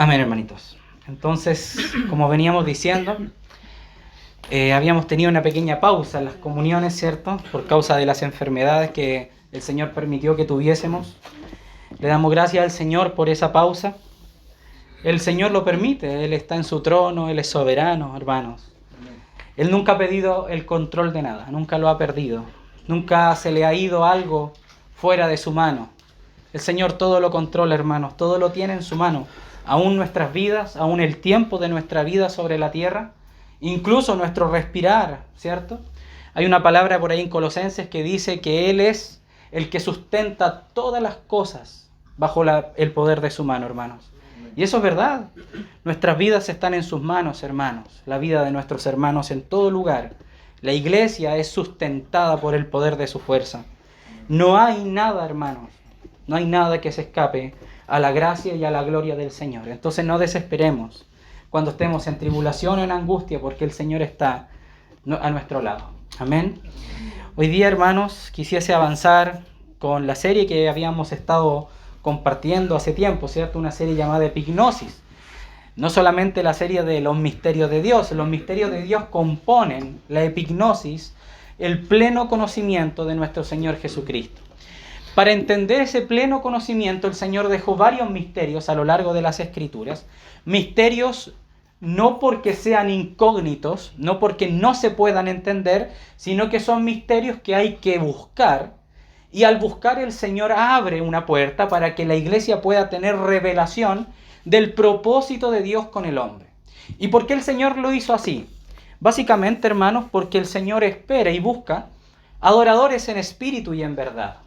Amén, hermanitos. Entonces, como veníamos diciendo, habíamos tenido una pequeña pausa en las comuniones, ¿cierto? Por causa de las enfermedades que el Señor permitió que tuviésemos. Le damos gracias al Señor por esa pausa. El Señor lo permite, Él está en su trono, Él es soberano, hermanos. Él nunca ha pedido el control de nada, nunca lo ha perdido. Nunca se le ha ido algo fuera de su mano. El Señor todo lo controla, hermanos, todo lo tiene en su mano. Aún nuestras vidas, aún el tiempo de nuestra vida sobre la tierra, incluso nuestro respirar, ¿cierto? Hay una palabra por ahí en Colosenses que dice que Él es el que sustenta todas las cosas bajo el poder de su mano, hermanos. Y eso es verdad. Nuestras vidas están en sus manos, hermanos. La vida de nuestros hermanos en todo lugar. La iglesia es sustentada por el poder de su fuerza. No hay nada, hermanos, no hay nada que se escape a la gracia y a la gloria del Señor. Entonces no desesperemos cuando estemos en tribulación o en angustia, porque el Señor está a nuestro lado. Amén. Hoy día, hermanos, quisiese avanzar con la serie que habíamos estado compartiendo hace tiempo, ¿cierto? Una serie llamada Epignosis. No solamente la serie de los misterios de Dios. Los misterios de Dios componen la epignosis, el pleno conocimiento de nuestro Señor Jesucristo. Para entender ese pleno conocimiento, el Señor dejó varios misterios a lo largo de las Escrituras. Misterios no porque sean incógnitos, no porque no se puedan entender, sino que son misterios que hay que buscar. Y al buscar, el Señor abre una puerta para que la iglesia pueda tener revelación del propósito de Dios con el hombre. ¿Y por qué el Señor lo hizo así? Básicamente, hermanos, porque el Señor espera y busca adoradores en espíritu y en verdad.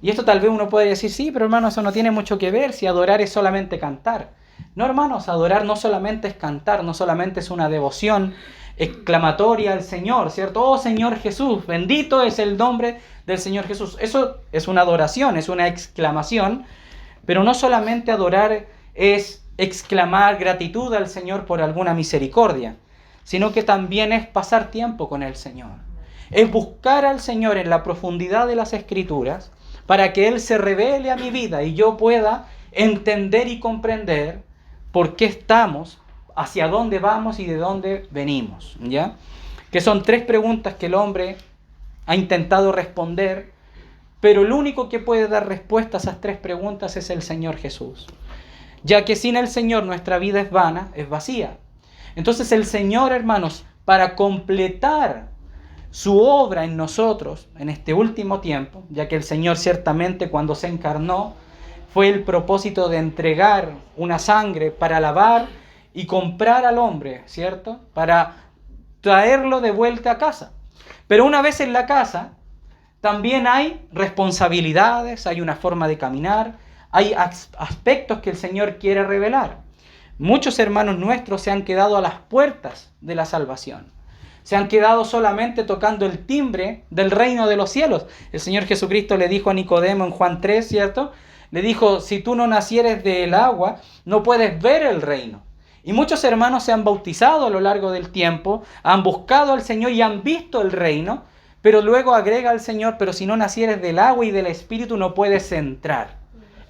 Y esto tal vez uno puede decir, sí, pero hermano, eso no tiene mucho que ver si adorar es solamente cantar. No, hermanos, adorar no solamente es cantar, no solamente es una devoción exclamatoria al Señor, ¿cierto? Oh Señor Jesús, bendito es el nombre del Señor Jesús. Eso es una adoración, es una exclamación, pero no solamente adorar es exclamar gratitud al Señor por alguna misericordia, sino que también es pasar tiempo con el Señor. Es buscar al Señor en la profundidad de las Escrituras para que Él se revele a mi vida y yo pueda entender y comprender por qué estamos, hacia dónde vamos y de dónde venimos, ¿ya? Que son 3 preguntas que el hombre ha intentado responder, pero el único que puede dar respuesta a esas 3 preguntas es el Señor Jesús. Ya que sin el Señor nuestra vida es vana, es vacía. Entonces el Señor, hermanos, para completar su obra en nosotros, en este último tiempo, ya que el Señor ciertamente cuando se encarnó, fue el propósito de entregar una sangre para lavar y comprar al hombre, ¿cierto? Para traerlo de vuelta a casa. Pero una vez en la casa, también hay responsabilidades, hay una forma de caminar, hay aspectos que el Señor quiere revelar. Muchos hermanos nuestros se han quedado a las puertas de la salvación. Se han quedado solamente tocando el timbre del reino de los cielos. El Señor Jesucristo le dijo a Nicodemo en Juan 3, ¿cierto? Le dijo, si tú no nacieres del agua, no puedes ver el reino. Y muchos hermanos se han bautizado a lo largo del tiempo, han buscado al Señor y han visto el reino, pero luego agrega al Señor, pero si no nacieres del agua y del Espíritu, no puedes entrar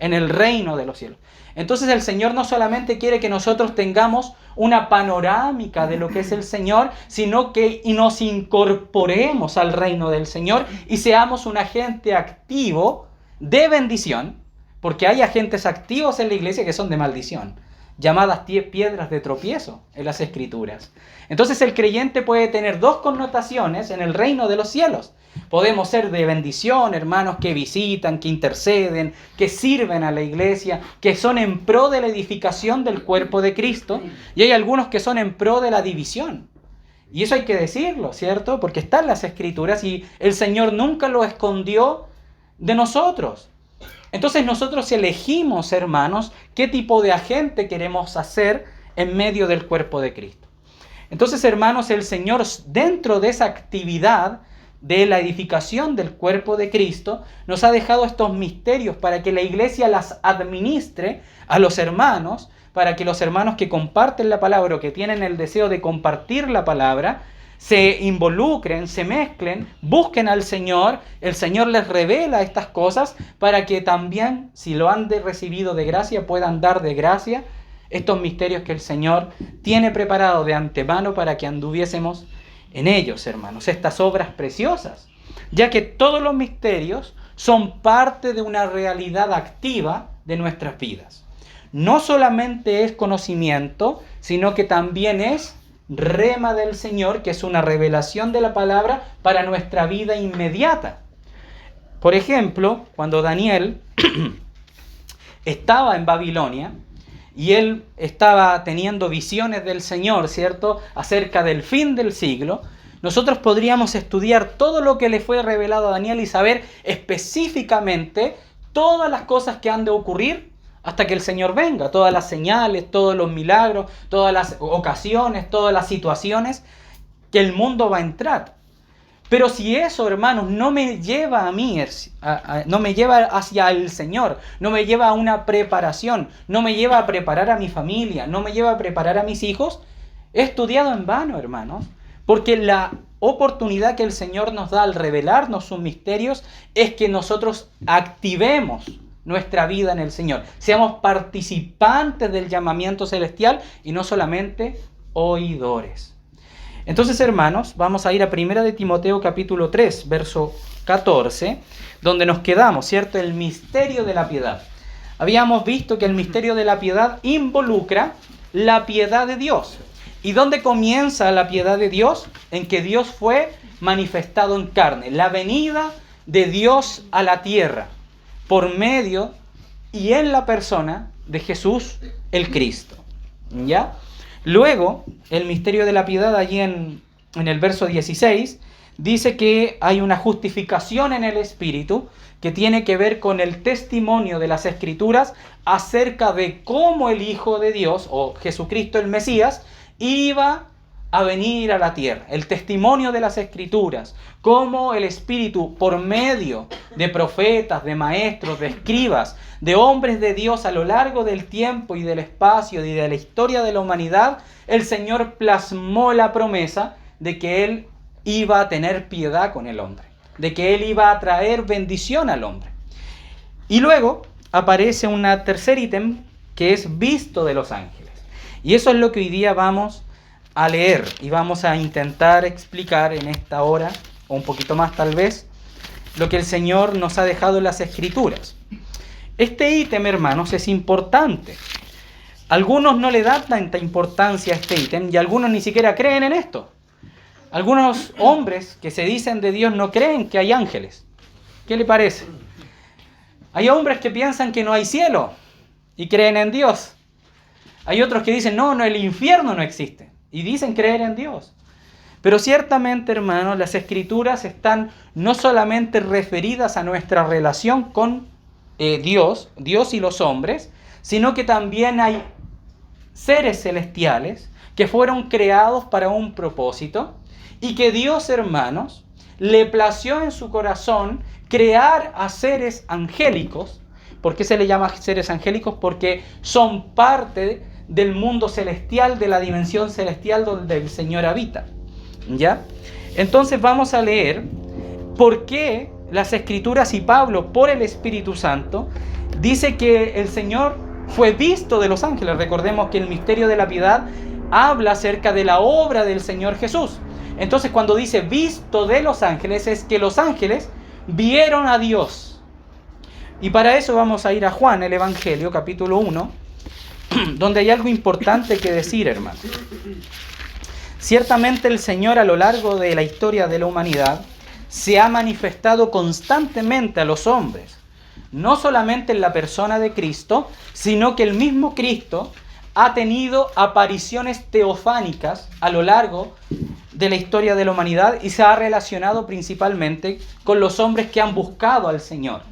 en el reino de los cielos. Entonces el Señor no solamente quiere que nosotros tengamos una panorámica de lo que es el Señor, sino que nos incorporemos al reino del Señor y seamos un agente activo de bendición, porque hay agentes activos en la iglesia que son de maldición, llamadas piedras de tropiezo en las Escrituras. Entonces el creyente puede tener 2 connotaciones en el reino de los cielos. Podemos ser de bendición, hermanos que visitan, que interceden, que sirven a la iglesia, que son en pro de la edificación del cuerpo de Cristo, y hay algunos que son en pro de la división. Y eso hay que decirlo, ¿cierto? Porque está en las Escrituras y el Señor nunca lo escondió de nosotros. Entonces nosotros elegimos, hermanos, qué tipo de agente queremos hacer en medio del cuerpo de Cristo. Entonces, hermanos, el Señor, dentro de esa actividad de la edificación del cuerpo de Cristo, nos ha dejado estos misterios para que la iglesia las administre a los hermanos, para que los hermanos que comparten la palabra o que tienen el deseo de compartir la palabra, se involucren, se mezclen, busquen al Señor, el Señor les revela estas cosas para que también, si lo han recibido de gracia, puedan dar de gracia estos misterios que el Señor tiene preparado de antemano para que anduviésemos en ellos, hermanos, estas obras preciosas, ya que todos los misterios son parte de una realidad activa de nuestras vidas. No solamente es conocimiento, sino que también es rema del Señor, que es una revelación de la palabra para nuestra vida inmediata. Por ejemplo, cuando Daniel estaba en Babilonia y él estaba teniendo visiones del Señor, ¿cierto?, acerca del fin del siglo, nosotros podríamos estudiar todo lo que le fue revelado a Daniel y saber específicamente todas las cosas que han de ocurrir hasta que el Señor venga, todas las señales, todos los milagros, todas las ocasiones, todas las situaciones que el mundo va a entrar. Pero si eso, hermanos, no me lleva a mí, no me lleva hacia el Señor, no me lleva a una preparación, no me lleva a preparar a mi familia, no me lleva a preparar a mis hijos, he estudiado en vano, hermanos. Porque la oportunidad que el Señor nos da al revelarnos sus misterios es que nosotros activemos nuestra vida en el Señor. Seamos participantes del llamamiento celestial y no solamente oidores. Entonces, hermanos, vamos a ir a 1 de Timoteo capítulo 3, verso 14, donde nos quedamos, ¿cierto? El misterio de la piedad. Habíamos visto que el misterio de la piedad involucra la piedad de Dios. ¿Y dónde comienza la piedad de Dios? En que Dios fue manifestado en carne. La venida de Dios a la tierra por medio y en la persona de Jesús el Cristo. ¿Ya? Luego, el misterio de la piedad, allí en el verso 16, dice que hay una justificación en el Espíritu que tiene que ver con el testimonio de las Escrituras acerca de cómo el Hijo de Dios, o Jesucristo el Mesías, iba a venir a la tierra. El testimonio de las Escrituras, cómo el Espíritu, por medio de profetas, de maestros, de escribas, de hombres de Dios a lo largo del tiempo y del espacio y de la historia de la humanidad, el Señor plasmó la promesa de que Él iba a tener piedad con el hombre, de que Él iba a traer bendición al hombre. Y luego aparece un tercer ítem que es visto de los ángeles. Y eso es lo que hoy día vamos a leer y vamos a intentar explicar en esta hora, o un poquito más tal vez, lo que el Señor nos ha dejado en las Escrituras. Este ítem, hermanos, es importante. Algunos no le dan tanta importancia a este ítem y algunos ni siquiera creen en esto. Algunos hombres que se dicen de Dios no creen que hay ángeles. ¿Qué le parece? Hay hombres que piensan que no hay cielo y creen en Dios. Hay otros que dicen, no, el infierno no existe. Y dicen creer en Dios. Pero ciertamente, hermanos, las Escrituras están no solamente referidas a nuestra relación con Dios y los hombres, sino que también hay seres celestiales que fueron creados para un propósito y que Dios, hermanos, le plació en su corazón crear a seres angélicos. ¿Por qué se le llama seres angélicos? Porque son parte del mundo celestial, de la dimensión celestial donde el Señor habita. ¿Ya? Entonces vamos a leer por qué las Escrituras y Pablo, por el Espíritu Santo, dice que el Señor fue visto de los ángeles. Recordemos que el misterio de la piedad habla acerca de la obra del Señor Jesús. Entonces cuando dice visto de los ángeles, es que los ángeles vieron a Dios. Y para eso vamos a ir a Juan, el Evangelio, capítulo 1, donde hay algo importante que decir, hermano. Ciertamente el Señor a lo largo de la historia de la humanidad se ha manifestado constantemente a los hombres, no solamente en la persona de Cristo, sino que el mismo Cristo ha tenido apariciones teofánicas a lo largo de la historia de la humanidad y se ha relacionado principalmente con los hombres que han buscado al Señor.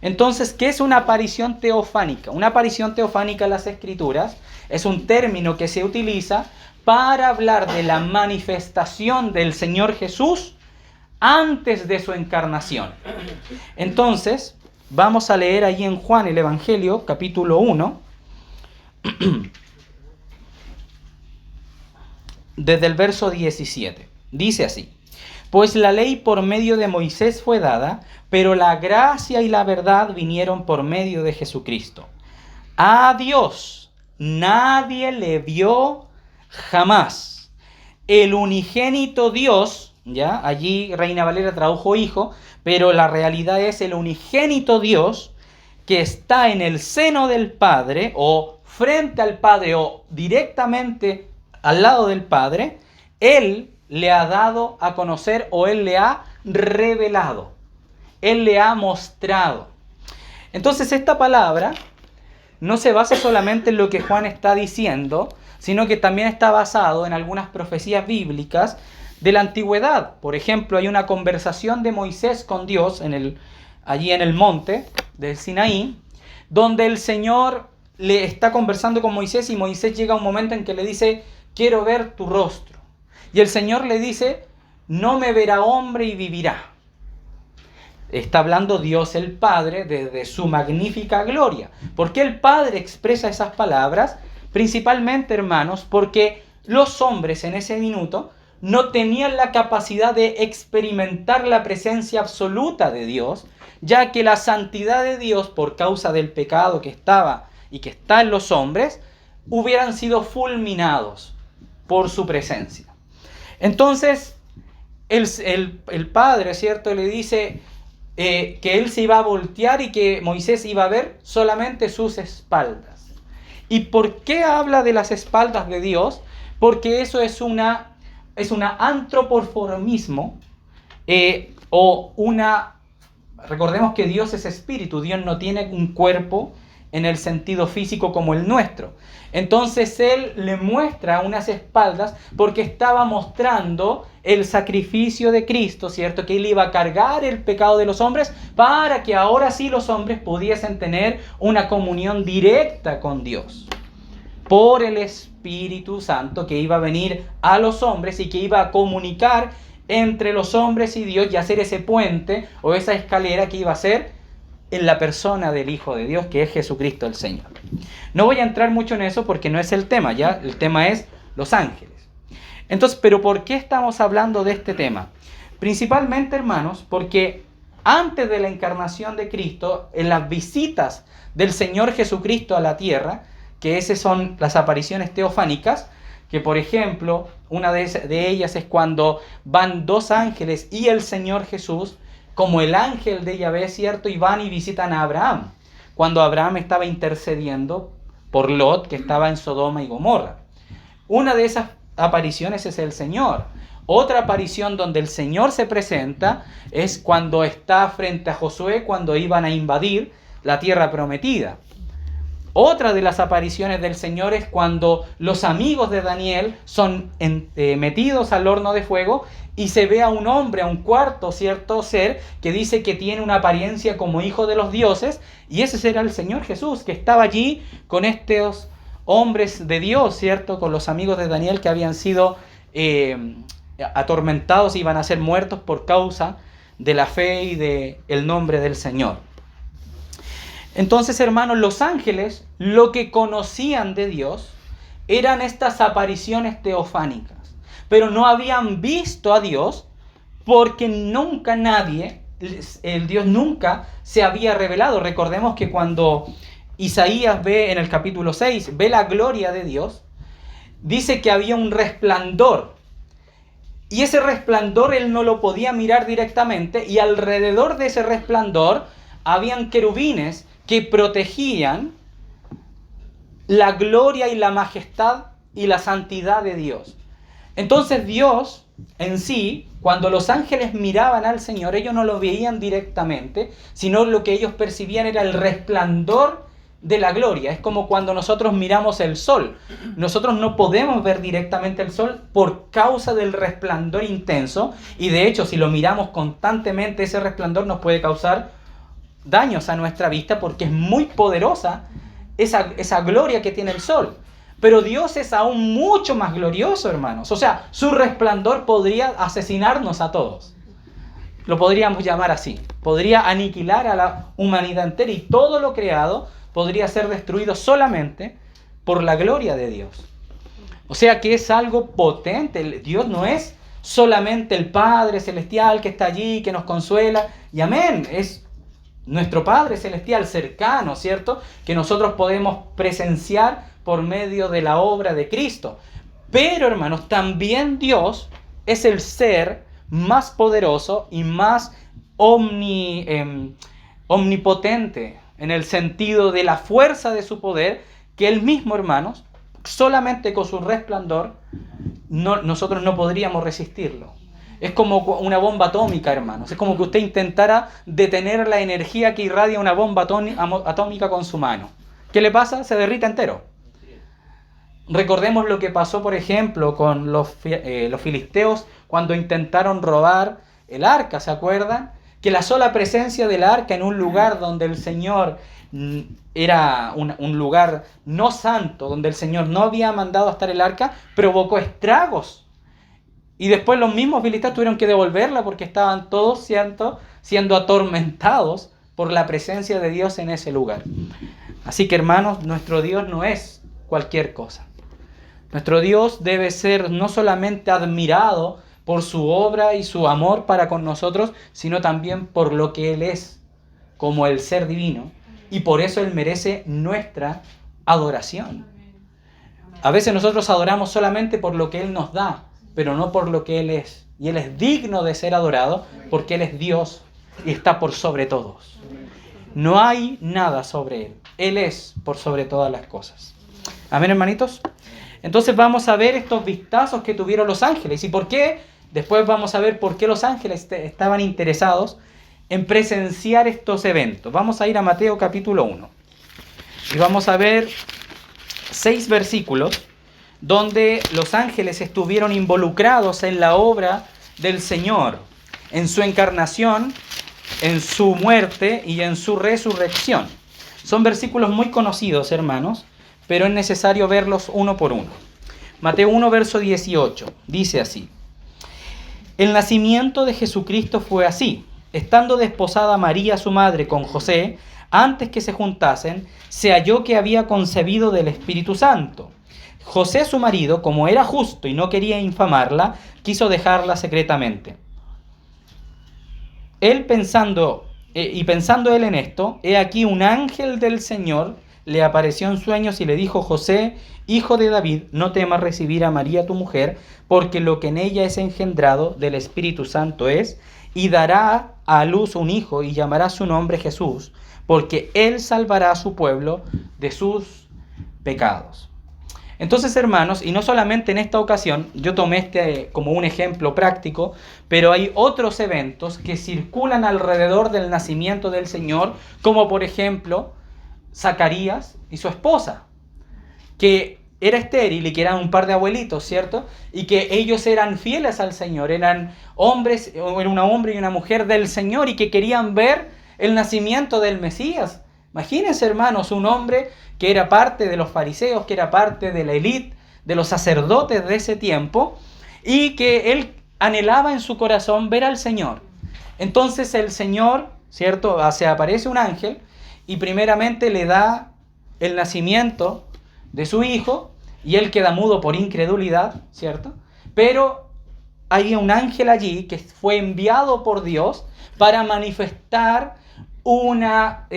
Entonces, ¿qué es una aparición teofánica? Una aparición teofánica en las Escrituras es un término que se utiliza para hablar de la manifestación del Señor Jesús antes de su encarnación. Entonces, vamos a leer allí en Juan el Evangelio, capítulo 1, desde el verso 17. Dice así: pues la ley por medio de Moisés fue dada, pero la gracia y la verdad vinieron por medio de Jesucristo. A Dios nadie le vio jamás. El unigénito Dios, ¿ya? Allí Reina Valera tradujo hijo, pero la realidad es el unigénito Dios que está en el seno del Padre, o frente al Padre, o directamente al lado del Padre. Él le ha dado a conocer, o Él le ha revelado. Él le ha mostrado. Entonces esta palabra no se basa solamente en lo que Juan está diciendo, sino que también está basado en algunas profecías bíblicas de la antigüedad. Por ejemplo, hay una conversación de Moisés con Dios allí en el monte del Sinaí, donde el Señor le está conversando con Moisés y Moisés llega a un momento en que le dice, quiero ver tu rostro. Y el Señor le dice, no me verá hombre y vivirá. Está hablando Dios el Padre desde su magnífica gloria. ¿Por qué el Padre expresa esas palabras? Principalmente, hermanos, porque los hombres en ese minuto no tenían la capacidad de experimentar la presencia absoluta de Dios, ya que la santidad de Dios, por causa del pecado que estaba y que está en los hombres, hubieran sido fulminados por su presencia. Entonces, el Padre, ¿cierto?, le dice que él se iba a voltear y que Moisés iba a ver solamente sus espaldas. ¿Y por qué habla de las espaldas de Dios? Porque eso es una antropomorfismo, recordemos que Dios es espíritu, Dios no tiene un cuerpo en el sentido físico como el nuestro. Entonces Él le muestra unas espaldas porque estaba mostrando el sacrificio de Cristo, ¿cierto? Que Él iba a cargar el pecado de los hombres para que ahora sí los hombres pudiesen tener una comunión directa con Dios. Por el Espíritu Santo que iba a venir a los hombres y que iba a comunicar entre los hombres y Dios y hacer ese puente o esa escalera que iba a ser en la persona del Hijo de Dios, que es Jesucristo el Señor. No voy a entrar mucho en eso porque no es el tema, ya el tema es los ángeles. Entonces, ¿pero por qué estamos hablando de este tema? Principalmente, hermanos, porque antes de la encarnación de Cristo, en las visitas del Señor Jesucristo a la tierra, que esas son las apariciones teofánicas, que por ejemplo, una de ellas es cuando van dos ángeles y el Señor Jesús, como el ángel de Yahvé, ¿cierto? Y van y visitan a Abraham, cuando Abraham estaba intercediendo por Lot, que estaba en Sodoma y Gomorra. Una de esas apariciones es el Señor. Otra aparición donde el Señor se presenta es cuando está frente a Josué, cuando iban a invadir la tierra prometida. Otra de las apariciones del Señor es cuando los amigos de Daniel son metidos al horno de fuego y se ve a un hombre, a un cuarto, cierto ser, que dice que tiene una apariencia como hijo de los dioses, y ese será el Señor Jesús, que estaba allí con estos hombres de Dios, cierto, con los amigos de Daniel que habían sido atormentados y iban a ser muertos por causa de la fe y del nombre del Señor. Entonces, hermanos, los ángeles lo que conocían de Dios eran estas apariciones teofánicas, pero no habían visto a Dios porque nunca el Dios nunca se había revelado. Recordemos que cuando Isaías ve en el capítulo 6, ve la gloria de Dios, dice que había un resplandor. Y ese resplandor él no lo podía mirar directamente, y alrededor de ese resplandor habían querubines que protegían la gloria y la majestad y la santidad de Dios. Entonces Dios en sí, cuando los ángeles miraban al Señor, ellos no lo veían directamente, sino lo que ellos percibían era el resplandor de la gloria. Es como cuando nosotros miramos el sol. Nosotros no podemos ver directamente el sol por causa del resplandor intenso, y de hecho si lo miramos constantemente, ese resplandor nos puede causar daños a nuestra vista porque es muy poderosa esa gloria que tiene el sol. Pero Dios es aún mucho más glorioso, hermanos. O sea, su resplandor podría asesinarnos a todos. Lo podríamos llamar así. Podría aniquilar a la humanidad entera y todo lo creado podría ser destruido solamente por la gloria de Dios. O sea que es algo potente. Dios no es solamente el Padre Celestial que está allí, que nos consuela. Y amén, es nuestro Padre Celestial cercano, ¿cierto? Que nosotros podemos presenciar por medio de la obra de Cristo. Pero, hermanos, también Dios es el ser más poderoso y más omnipotente, en el sentido de la fuerza de su poder, que Él mismo, hermanos, solamente con su resplandor, nosotros no podríamos resistirlo. Es como una bomba atómica, hermanos. Es como que usted intentara detener la energía que irradia una bomba atómica con su mano. ¿Qué le pasa? Se derrita entero. Recordemos lo que pasó, por ejemplo, con los filisteos cuando intentaron robar el arca, ¿se acuerdan? Que la sola presencia del arca en un lugar donde el Señor era un lugar no santo, donde el Señor no había mandado a estar el arca, provocó estragos. Y después los mismos filisteos tuvieron que devolverla porque estaban todos siendo atormentados por la presencia de Dios en ese lugar. Así que, hermanos, nuestro Dios no es cualquier cosa. Nuestro Dios debe ser no solamente admirado por su obra y su amor para con nosotros, sino también por lo que Él es, como el ser divino. Y por eso Él merece nuestra adoración. A veces nosotros adoramos solamente por lo que Él nos da, pero no por lo que Él es. Y Él es digno de ser adorado porque Él es Dios y está por sobre todos. No hay nada sobre Él. Él es por sobre todas las cosas. Amén, hermanitos. Entonces vamos a ver estos vistazos que tuvieron los ángeles. ¿Y por qué? Después vamos a ver por qué los ángeles estaban interesados en presenciar estos eventos. Vamos a ir a Mateo capítulo 1. Y vamos a ver 6 versículos donde los ángeles estuvieron involucrados en la obra del Señor, en su encarnación, en su muerte y en su resurrección. Son versículos muy conocidos, hermanos, pero es necesario verlos uno por uno. Mateo 1, verso 18, dice así: El nacimiento de Jesucristo fue así. Estando desposada María, su madre, con José, antes que se juntasen, se halló que había concebido del Espíritu Santo. José, su marido, como era justo y no quería infamarla, quiso dejarla secretamente. Pensando él en esto, he aquí un ángel del Señor le apareció en sueños y le dijo: José, hijo de David, no temas recibir a María tu mujer, porque lo que en ella es engendrado del Espíritu Santo es, y dará a luz un hijo y llamará su nombre Jesús, porque él salvará a su pueblo de sus pecados. Entonces, hermanos, y no solamente en esta ocasión, yo tomé este como un ejemplo práctico, pero hay otros eventos que circulan alrededor del nacimiento del Señor, como por ejemplo Zacarías y su esposa, que era estéril y que eran un par de abuelitos, ¿cierto? Y que ellos eran fieles al Señor, eran hombres, era un hombre y una mujer del Señor y que querían ver el nacimiento del Mesías. Imagínense, hermanos, un hombre que era parte de los fariseos, que era parte de la élite, de los sacerdotes de ese tiempo, y que él anhelaba en su corazón ver al Señor. Entonces el Señor, ¿cierto? Se aparece un ángel y primeramente le da el nacimiento de su hijo, y él queda mudo por incredulidad, ¿cierto? Pero hay un ángel allí que fue enviado por Dios para manifestar una,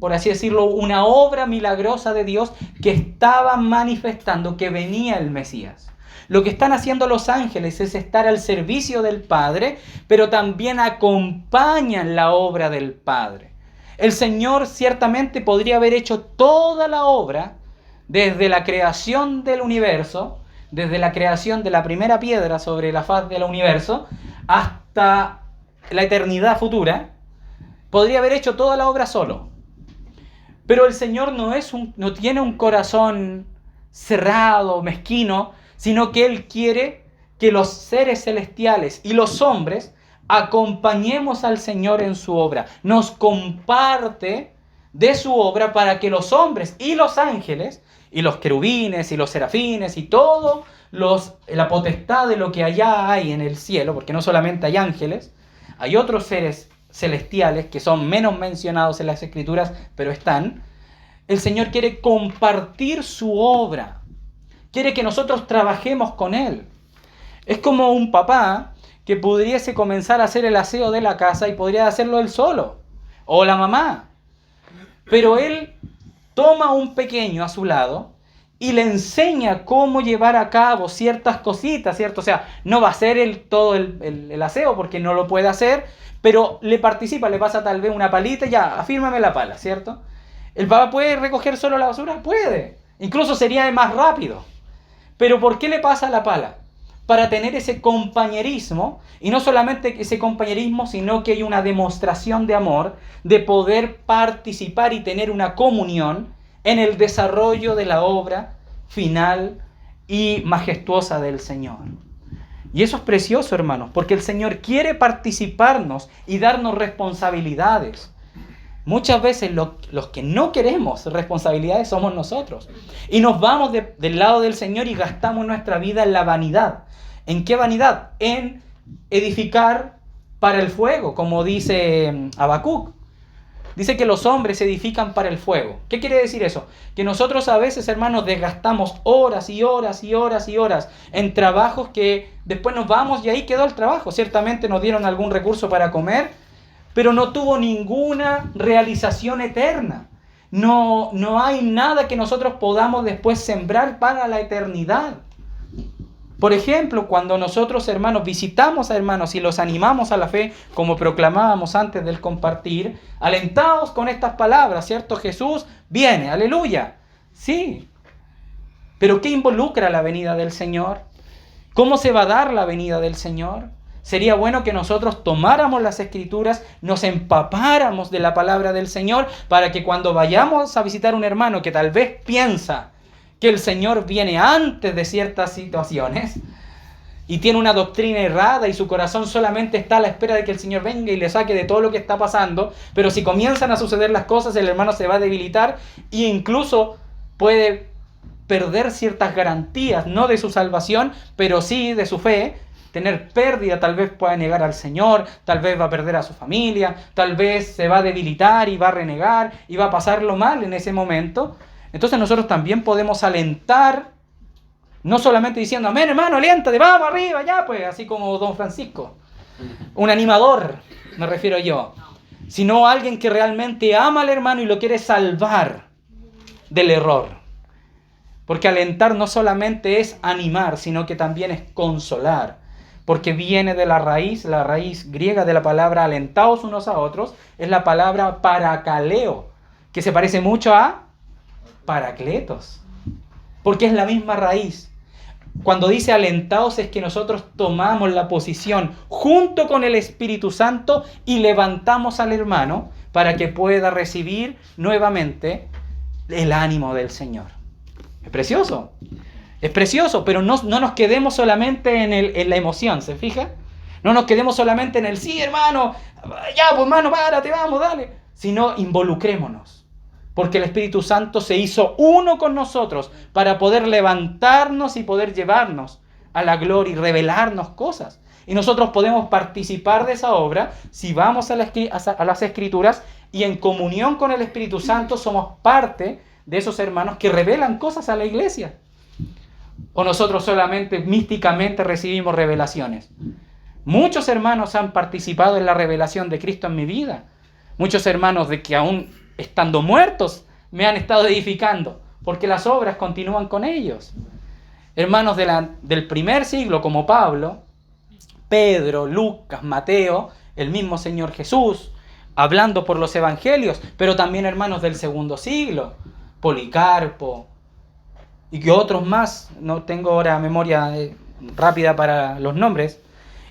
por así decirlo, una obra milagrosa de Dios que estaba manifestando que venía el Mesías. Lo que están haciendo los ángeles es estar al servicio del Padre, pero también acompañan la obra del Padre. El Señor ciertamente podría haber hecho toda la obra desde la creación del universo, desde la creación de la primera piedra sobre la faz del universo, hasta la eternidad futura. Podría haber hecho toda la obra solo. Pero el Señor no tiene un corazón cerrado, mezquino, sino que Él quiere que los seres celestiales y los hombres acompañemos al Señor en su obra. Nos comparte de su obra para que los hombres y los ángeles, y los querubines y los serafines y todo la potestad de lo que allá hay en el cielo, porque no solamente hay ángeles, hay otros seres celestiales que son menos mencionados en las Escrituras, pero están. El Señor quiere compartir su obra, quiere que nosotros trabajemos con Él. Es como un papá que pudiese comenzar a hacer el aseo de la casa y podría hacerlo él solo, o la mamá. Pero él toma un pequeño a su lado y le enseña cómo llevar a cabo ciertas cositas, ¿cierto? O sea, no va a hacer todo el aseo porque no lo puede hacer, pero le participa, le pasa tal vez una palita y ya, afírmame la pala, ¿cierto? ¿El papá puede recoger solo la basura? Puede. Incluso sería más rápido. Pero ¿por qué le pasa la pala? Para tener ese compañerismo, y no solamente ese compañerismo, sino que hay una demostración de amor, de poder participar y tener una comunión en el desarrollo de la obra final y majestuosa del Señor. Y eso es precioso, hermanos, porque el Señor quiere participarnos y darnos responsabilidades. Muchas veces los que no queremos responsabilidades somos nosotros. Y nos vamos del lado del Señor y gastamos nuestra vida en la vanidad. ¿En qué vanidad? En edificar para el fuego, como dice Habacuc. Dice que los hombres se edifican para el fuego. ¿Qué quiere decir eso? Que nosotros a veces, hermanos, desgastamos horas y horas y horas y horas en trabajos que después nos vamos y ahí quedó el trabajo. Ciertamente nos dieron algún recurso para comer, pero no tuvo ninguna realización eterna. No hay nada que nosotros podamos después sembrar para la eternidad. Por ejemplo, cuando nosotros, hermanos, visitamos a hermanos y los animamos a la fe, como proclamábamos antes del compartir, alentados con estas palabras, ¿cierto? Jesús viene, aleluya. Sí. Pero ¿qué involucra la venida del Señor? ¿Cómo se va a dar la venida del Señor? Sería bueno que nosotros tomáramos las Escrituras, nos empapáramos de la palabra del Señor, para que cuando vayamos a visitar un hermano que tal vez piensa que el Señor viene antes de ciertas situaciones y tiene una doctrina errada y su corazón solamente está a la espera de que el Señor venga y le saque de todo lo que está pasando, pero si comienzan a suceder las cosas, el hermano se va a debilitar e incluso puede perder ciertas garantías, no de su salvación, pero sí de su fe, tener pérdida, tal vez pueda negar al Señor, tal vez va a perder a su familia, tal vez se va a debilitar y va a renegar y va a pasarlo mal en ese momento. Entonces nosotros también podemos alentar, no solamente diciendo, amén hermano, aliéntate, vamos arriba, ya pues, así como Don Francisco, un animador, me refiero yo, sino alguien que realmente ama al hermano y lo quiere salvar del error. Porque alentar no solamente es animar, sino que también es consolar. Porque viene de la raíz griega de la palabra alentaos unos a otros, es la palabra parakaleo, que se parece mucho a Paracletos, porque es la misma raíz. Cuando dice alentaos es que nosotros tomamos la posición junto con el Espíritu Santo y levantamos al hermano para que pueda recibir nuevamente el ánimo del Señor. Es precioso, pero no nos quedemos solamente en la emoción, ¿se fija? No nos quedemos solamente en el sí, hermano, ya, pues hermano, párate, vamos, dale, sino involucrémonos. Porque el Espíritu Santo se hizo uno con nosotros para poder levantarnos y poder llevarnos a la gloria y revelarnos cosas. Y nosotros podemos participar de esa obra si vamos a las Escrituras y en comunión con el Espíritu Santo somos parte de esos hermanos que revelan cosas a la iglesia. O nosotros solamente místicamente recibimos revelaciones. Muchos hermanos han participado en la revelación de Cristo en mi vida. Muchos hermanos de que aún estando muertos, me han estado edificando, porque las obras continúan con ellos. Hermanos del primer siglo, como Pablo, Pedro, Lucas, Mateo, el mismo Señor Jesús, hablando por los evangelios, pero también hermanos del segundo siglo, Policarpo, y que otros más, no tengo ahora memoria rápida para los nombres,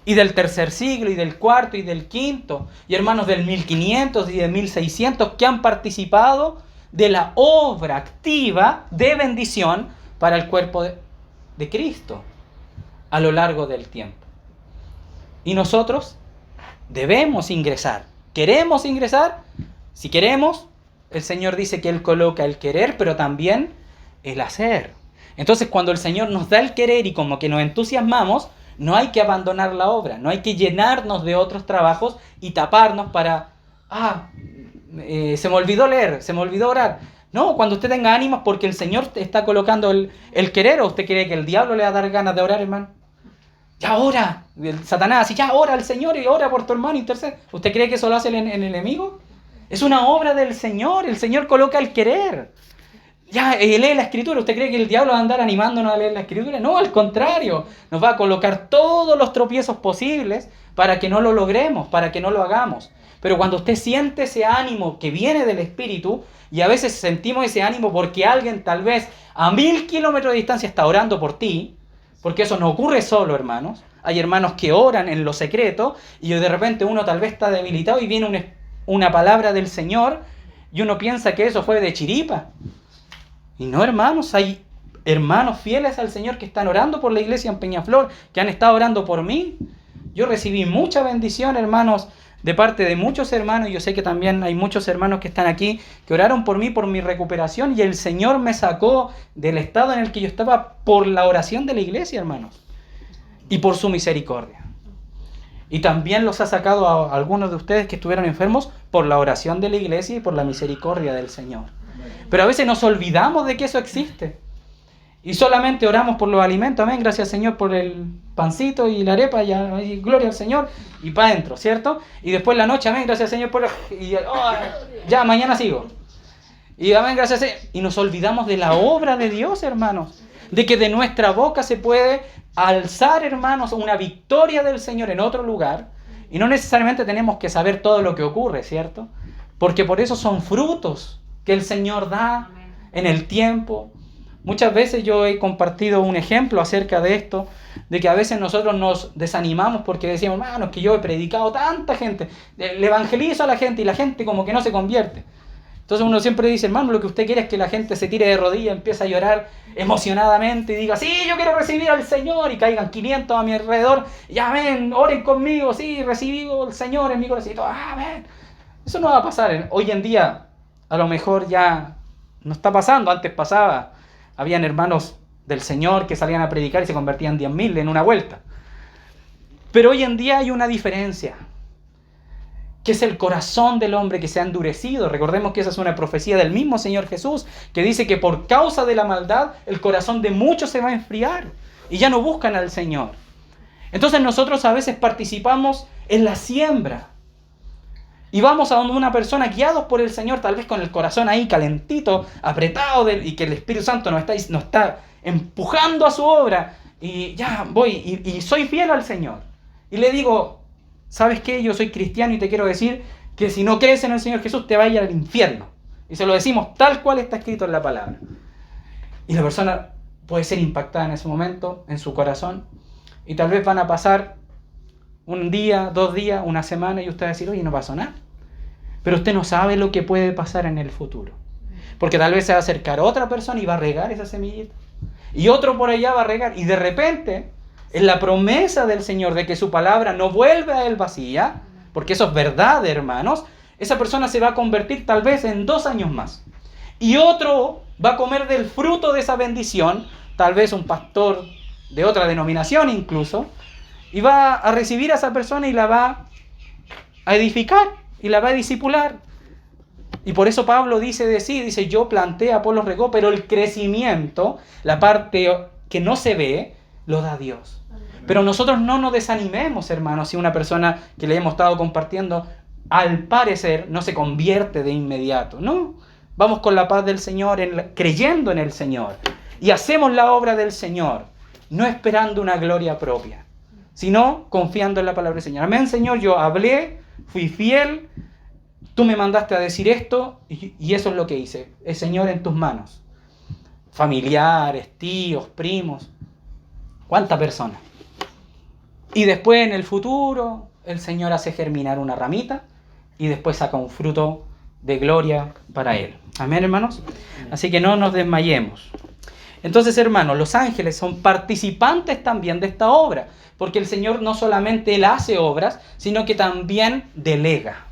y del tercer siglo, y del cuarto, y del quinto, y hermanos del 1500 y del 1600 que han participado de la obra activa de bendición para el cuerpo de Cristo a lo largo del tiempo. Y nosotros debemos ingresar. ¿Queremos ingresar? Si queremos, el Señor dice que Él coloca el querer, pero también el hacer. Entonces, cuando el Señor nos da el querer y como que nos entusiasmamos, no hay que abandonar la obra, no hay que llenarnos de otros trabajos y taparnos para, se me olvidó leer, se me olvidó orar. No, cuando usted tenga ánimos porque el Señor está colocando el querer, ¿o usted cree que el diablo le va a dar ganas de orar, hermano? Ya ora, Satanás, y ya ora al Señor y ora por tu hermano, intercede. ¿Usted cree que eso lo hace el enemigo? Es una obra del Señor, el Señor coloca el querer. Ya, lee la Escritura. ¿Usted cree que el diablo va a andar animándonos a leer la Escritura? No, al contrario. Nos va a colocar todos los tropiezos posibles para que no lo logremos, para que no lo hagamos. Pero cuando usted siente ese ánimo que viene del Espíritu, y a veces sentimos ese ánimo porque alguien tal vez a 1000 kilómetros de distancia está orando por ti, porque eso no ocurre solo, hermanos. Hay hermanos que oran en lo secreto y de repente uno tal vez está debilitado y viene una palabra del Señor y uno piensa que eso fue de chiripa. Y no, hermanos, hay hermanos fieles al Señor que están orando por la iglesia en Peñaflor, que han estado orando por mí. Yo recibí mucha bendición, hermanos, de parte de muchos hermanos. Yo sé que también hay muchos hermanos que están aquí, que oraron por mí, por mi recuperación, y el Señor me sacó del estado en el que yo estaba por la oración de la iglesia, hermanos, y por su misericordia. Y también los ha sacado a algunos de ustedes que estuvieron enfermos por la oración de la iglesia y por la misericordia del Señor. Pero a veces nos olvidamos de que eso existe. Y solamente oramos por los alimentos. Amén, gracias Señor por el pancito y la arepa. Y gloria al Señor. Y para adentro, ¿cierto? Y después la noche, amén, gracias Señor por... ya, mañana sigo. Y amén, gracias Señor. Y nos olvidamos de la obra de Dios, hermanos. De que de nuestra boca se puede alzar, hermanos, una victoria del Señor en otro lugar. Y no necesariamente tenemos que saber todo lo que ocurre, ¿cierto? Porque por eso son frutos que el Señor da en el tiempo. Muchas veces yo he compartido un ejemplo acerca de esto, de que a veces nosotros nos desanimamos porque decimos, hermano, es que yo he predicado a tanta gente, le evangelizo a la gente y la gente como que no se convierte. Entonces uno siempre dice, hermano, lo que usted quiere es que la gente se tire de rodillas, empiece a llorar emocionadamente y diga, sí, yo quiero recibir al Señor, y caigan 500 a mi alrededor, y amén, oren conmigo, sí, recibí al Señor en mi corazón, amén. Eso no va a pasar. Hoy en día a lo mejor ya no está pasando, antes pasaba. Habían hermanos del Señor que salían a predicar y se convertían 10.000 en una vuelta. Pero hoy en día hay una diferencia, que es el corazón del hombre que se ha endurecido. Recordemos que esa es una profecía del mismo Señor Jesús, que dice que por causa de la maldad el corazón de muchos se va a enfriar y ya no buscan al Señor. Entonces nosotros a veces participamos en la siembra y vamos a donde una persona guiados por el Señor, tal vez con el corazón ahí calentito, apretado, y que el Espíritu Santo nos está empujando a su obra. Y ya voy y soy fiel al Señor. Y le digo, ¿sabes qué? Yo soy cristiano y te quiero decir que si no crees en el Señor Jesús te va a ir al infierno. Y se lo decimos tal cual está escrito en la palabra. Y la persona puede ser impactada en ese momento, en su corazón. Y tal vez van a pasar un día, 2 días, una semana y usted va a decir, oye, no pasó nada. Pero usted no sabe lo que puede pasar en el futuro. Porque tal vez se va a acercar otra persona y va a regar esa semillita. Y otro por allá va a regar. Y de repente, en la promesa del Señor de que su palabra no vuelve a él vacía, porque eso es verdad, hermanos, esa persona se va a convertir tal vez en 2 años más. Y otro va a comer del fruto de esa bendición, tal vez un pastor de otra denominación incluso, y va a recibir a esa persona y la va a edificar. Y la va a discipular. Y por eso Pablo dice, yo planté, Apolos regó, pero el crecimiento, la parte que no se ve, lo da Dios. Pero nosotros no nos desanimemos, hermanos, si una persona que le hemos estado compartiendo, al parecer, no se convierte de inmediato. No, vamos con la paz del Señor, creyendo en el Señor. Y hacemos la obra del Señor, no esperando una gloria propia, sino confiando en la palabra del Señor. Amén, Señor, yo hablé, fui fiel, tú me mandaste a decir esto y eso es lo que hice. El Señor en tus manos. Familiares, tíos, primos. ¿Cuánta persona? Y después en el futuro el Señor hace germinar una ramita y después saca un fruto de gloria para Él. Amén, hermanos. Así que no nos desmayemos. Entonces, hermanos, los ángeles son participantes también de esta obra, porque el Señor no solamente Él hace obras, sino que también delega.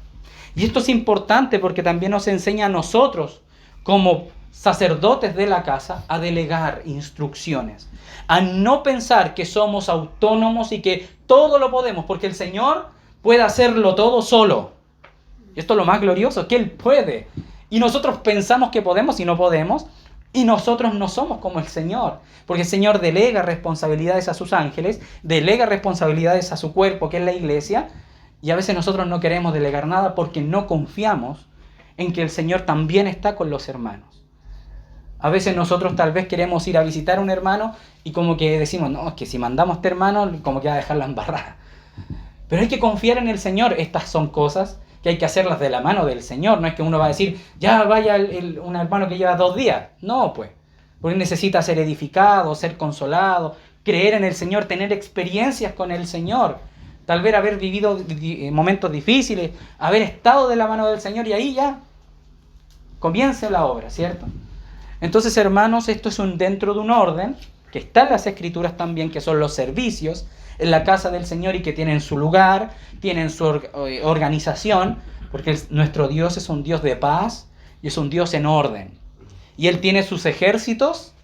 Y esto es importante porque también nos enseña a nosotros, como sacerdotes de la casa, a delegar instrucciones, a no pensar que somos autónomos y que todo lo podemos, porque el Señor puede hacerlo todo solo. Y esto es lo más glorioso, que Él puede. Y nosotros pensamos que podemos y no podemos, y nosotros no somos como el Señor, porque el Señor delega responsabilidades a sus ángeles, delega responsabilidades a su cuerpo, que es la iglesia, y a veces nosotros no queremos delegar nada porque no confiamos en que el Señor también está con los hermanos. A veces nosotros tal vez queremos ir a visitar a un hermano y como que decimos, no, es que si mandamos a este hermano, como que va a dejarla embarrada. Pero hay que confiar en el Señor. Estas son cosas que hay que hacerlas de la mano del Señor. No es que uno va a decir, ya vaya un hermano que lleva 2 días. No, pues. Porque necesita ser edificado, ser consolado, creer en el Señor, tener experiencias con el Señor. Tal vez haber vivido momentos difíciles, haber estado de la mano del Señor y ahí ya comience la obra, ¿cierto? Entonces, hermanos, esto es dentro de un orden que está en las Escrituras también, que son los servicios en la casa del Señor y que tienen su lugar, tienen su organización, porque nuestro Dios es un Dios de paz y es un Dios en orden. Y Él tiene sus ejércitos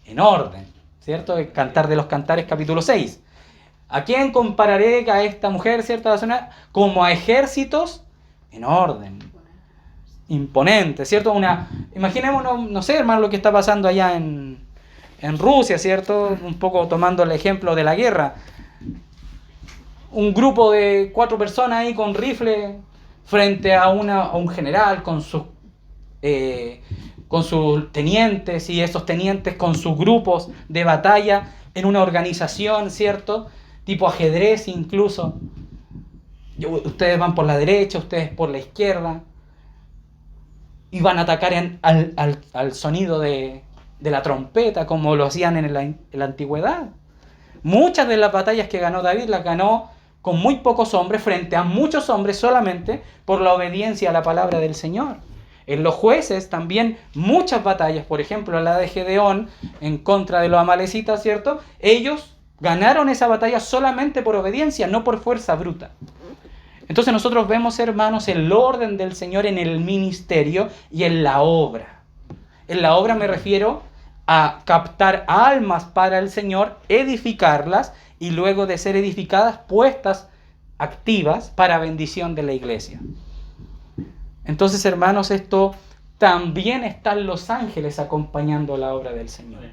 en orden, ¿cierto? El Cantar de los Cantares, capítulo 6. ¿A quién compararé a esta mujer, cierto? Como a ejércitos en orden. Imponente, ¿cierto? Imaginémonos, no sé, hermano, lo que está pasando allá en Rusia, ¿cierto? Un poco tomando el ejemplo de la guerra. Un grupo de 4 personas ahí con rifle frente a un general con sus tenientes y esos tenientes con sus grupos de batalla en una organización, ¿cierto? Tipo ajedrez incluso. Ustedes van por la derecha, ustedes por la izquierda. Y van a atacar al sonido de la trompeta, como lo hacían en la antigüedad. Muchas de las batallas que ganó David las ganó con muy pocos hombres frente a muchos hombres solamente por la obediencia a la palabra del Señor. En los Jueces también muchas batallas, por ejemplo la de Gedeón en contra de los amalecitas, ¿cierto? Ellos ganaron esa batalla solamente por obediencia, no por fuerza bruta. Entonces nosotros vemos, hermanos, el orden del Señor en el ministerio y en la obra. En la obra me refiero a captar almas para el Señor, edificarlas y luego de ser edificadas, puestas activas para bendición de la iglesia. Entonces, hermanos, esto también están los ángeles acompañando la obra del Señor.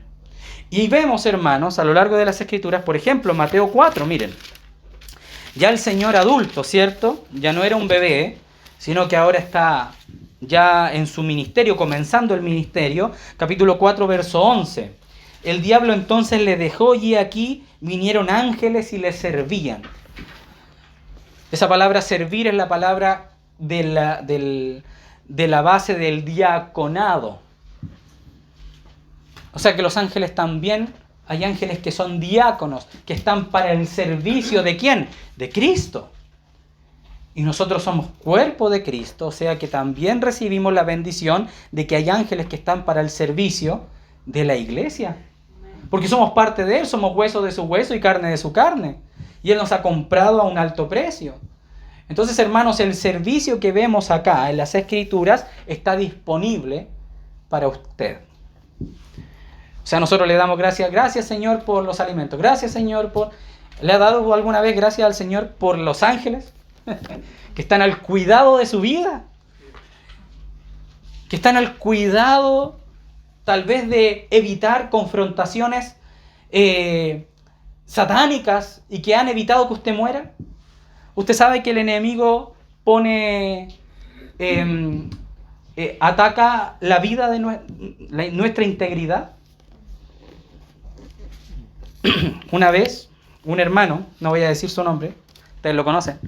Y vemos, hermanos, a lo largo de las Escrituras, por ejemplo, Mateo 4, miren. Ya el Señor adulto, ¿cierto? Ya no era un bebé, sino que ahora está ya en su ministerio, comenzando el ministerio. Capítulo 4, verso 11. El diablo entonces le dejó y aquí vinieron ángeles y le servían. Esa palabra servir es la palabra de la base del diaconado. O sea que los ángeles también... Hay ángeles que son diáconos, que están para el servicio ¿de quién? De Cristo. Y nosotros somos cuerpo de Cristo, o sea que también recibimos la bendición de que hay ángeles que están para el servicio de la iglesia. Porque somos parte de Él, somos hueso de su hueso y carne de su carne. Y Él nos ha comprado a un alto precio. Entonces, hermanos, el servicio que vemos acá en las Escrituras está disponible para usted. O sea, nosotros le damos gracias Señor por los alimentos, gracias Señor por... ¿Le ha dado alguna vez gracias al Señor por los ángeles? Que están al cuidado de su vida. Que están al cuidado tal vez de evitar confrontaciones satánicas y que han evitado que usted muera. Usted sabe que el enemigo ataca la vida de nuestra integridad. Una vez, un hermano, no voy a decir su nombre, ustedes lo conocen,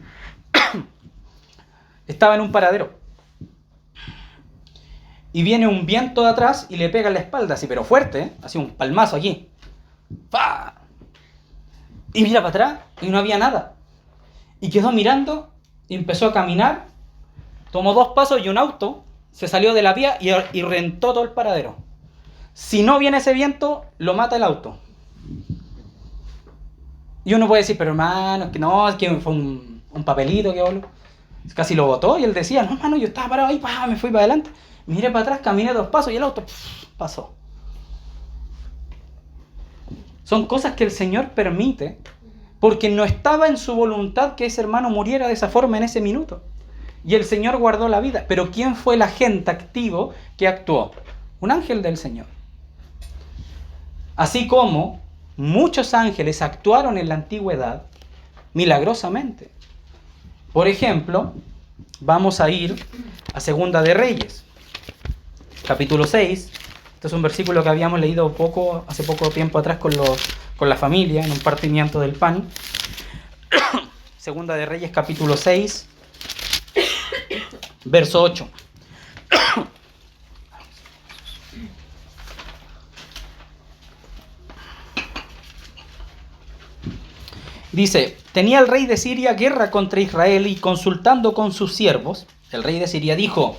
estaba en un paradero y viene un viento de atrás y le pega en la espalda, así pero fuerte, así un palmazo aquí. ¡Pah! Y mira para atrás y no había nada. Y quedó mirando y empezó a caminar, tomó 2 pasos y un auto se salió de la vía y rentó todo el paradero. Si no viene ese viento, lo mata el auto. Y uno puede decir, pero hermano, es que fue un papelito que voló. Casi lo botó y él decía, no hermano, yo estaba parado ahí, me fui para adelante. Miré para atrás, caminé 2 pasos y el auto pasó. Son cosas que el Señor permite porque no estaba en su voluntad que ese hermano muriera de esa forma en ese minuto. Y el Señor guardó la vida. Pero ¿quién fue el agente activo que actuó? Un ángel del Señor. Así como muchos ángeles actuaron en la antigüedad milagrosamente. Por ejemplo, vamos a ir a Segunda de Reyes, capítulo 6. Esta Este es un versículo que habíamos leído hace poco tiempo atrás con la familia, en un partimiento del pan. Segunda de Reyes, capítulo 6, verso 8. Dice, tenía el rey de Siria guerra contra Israel y consultando con sus siervos, el rey de Siria dijo,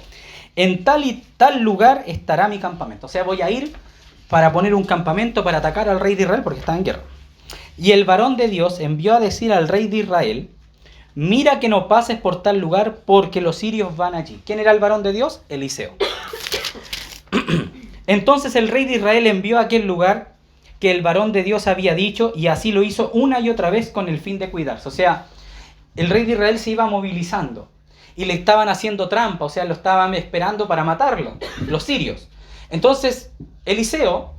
en tal y tal lugar estará mi campamento. O sea, voy a ir para poner un campamento para atacar al rey de Israel porque estaba en guerra. Y el varón de Dios envió a decir al rey de Israel, mira que no pases por tal lugar porque los sirios van allí. ¿Quién era el varón de Dios? Eliseo. Entonces el rey de Israel envió a aquel lugar que el varón de Dios había dicho y así lo hizo una y otra vez con el fin de cuidarse. O sea, el rey de Israel se iba movilizando y le estaban haciendo trampa, o sea, lo estaban esperando para matarlo, los sirios. Entonces, Eliseo,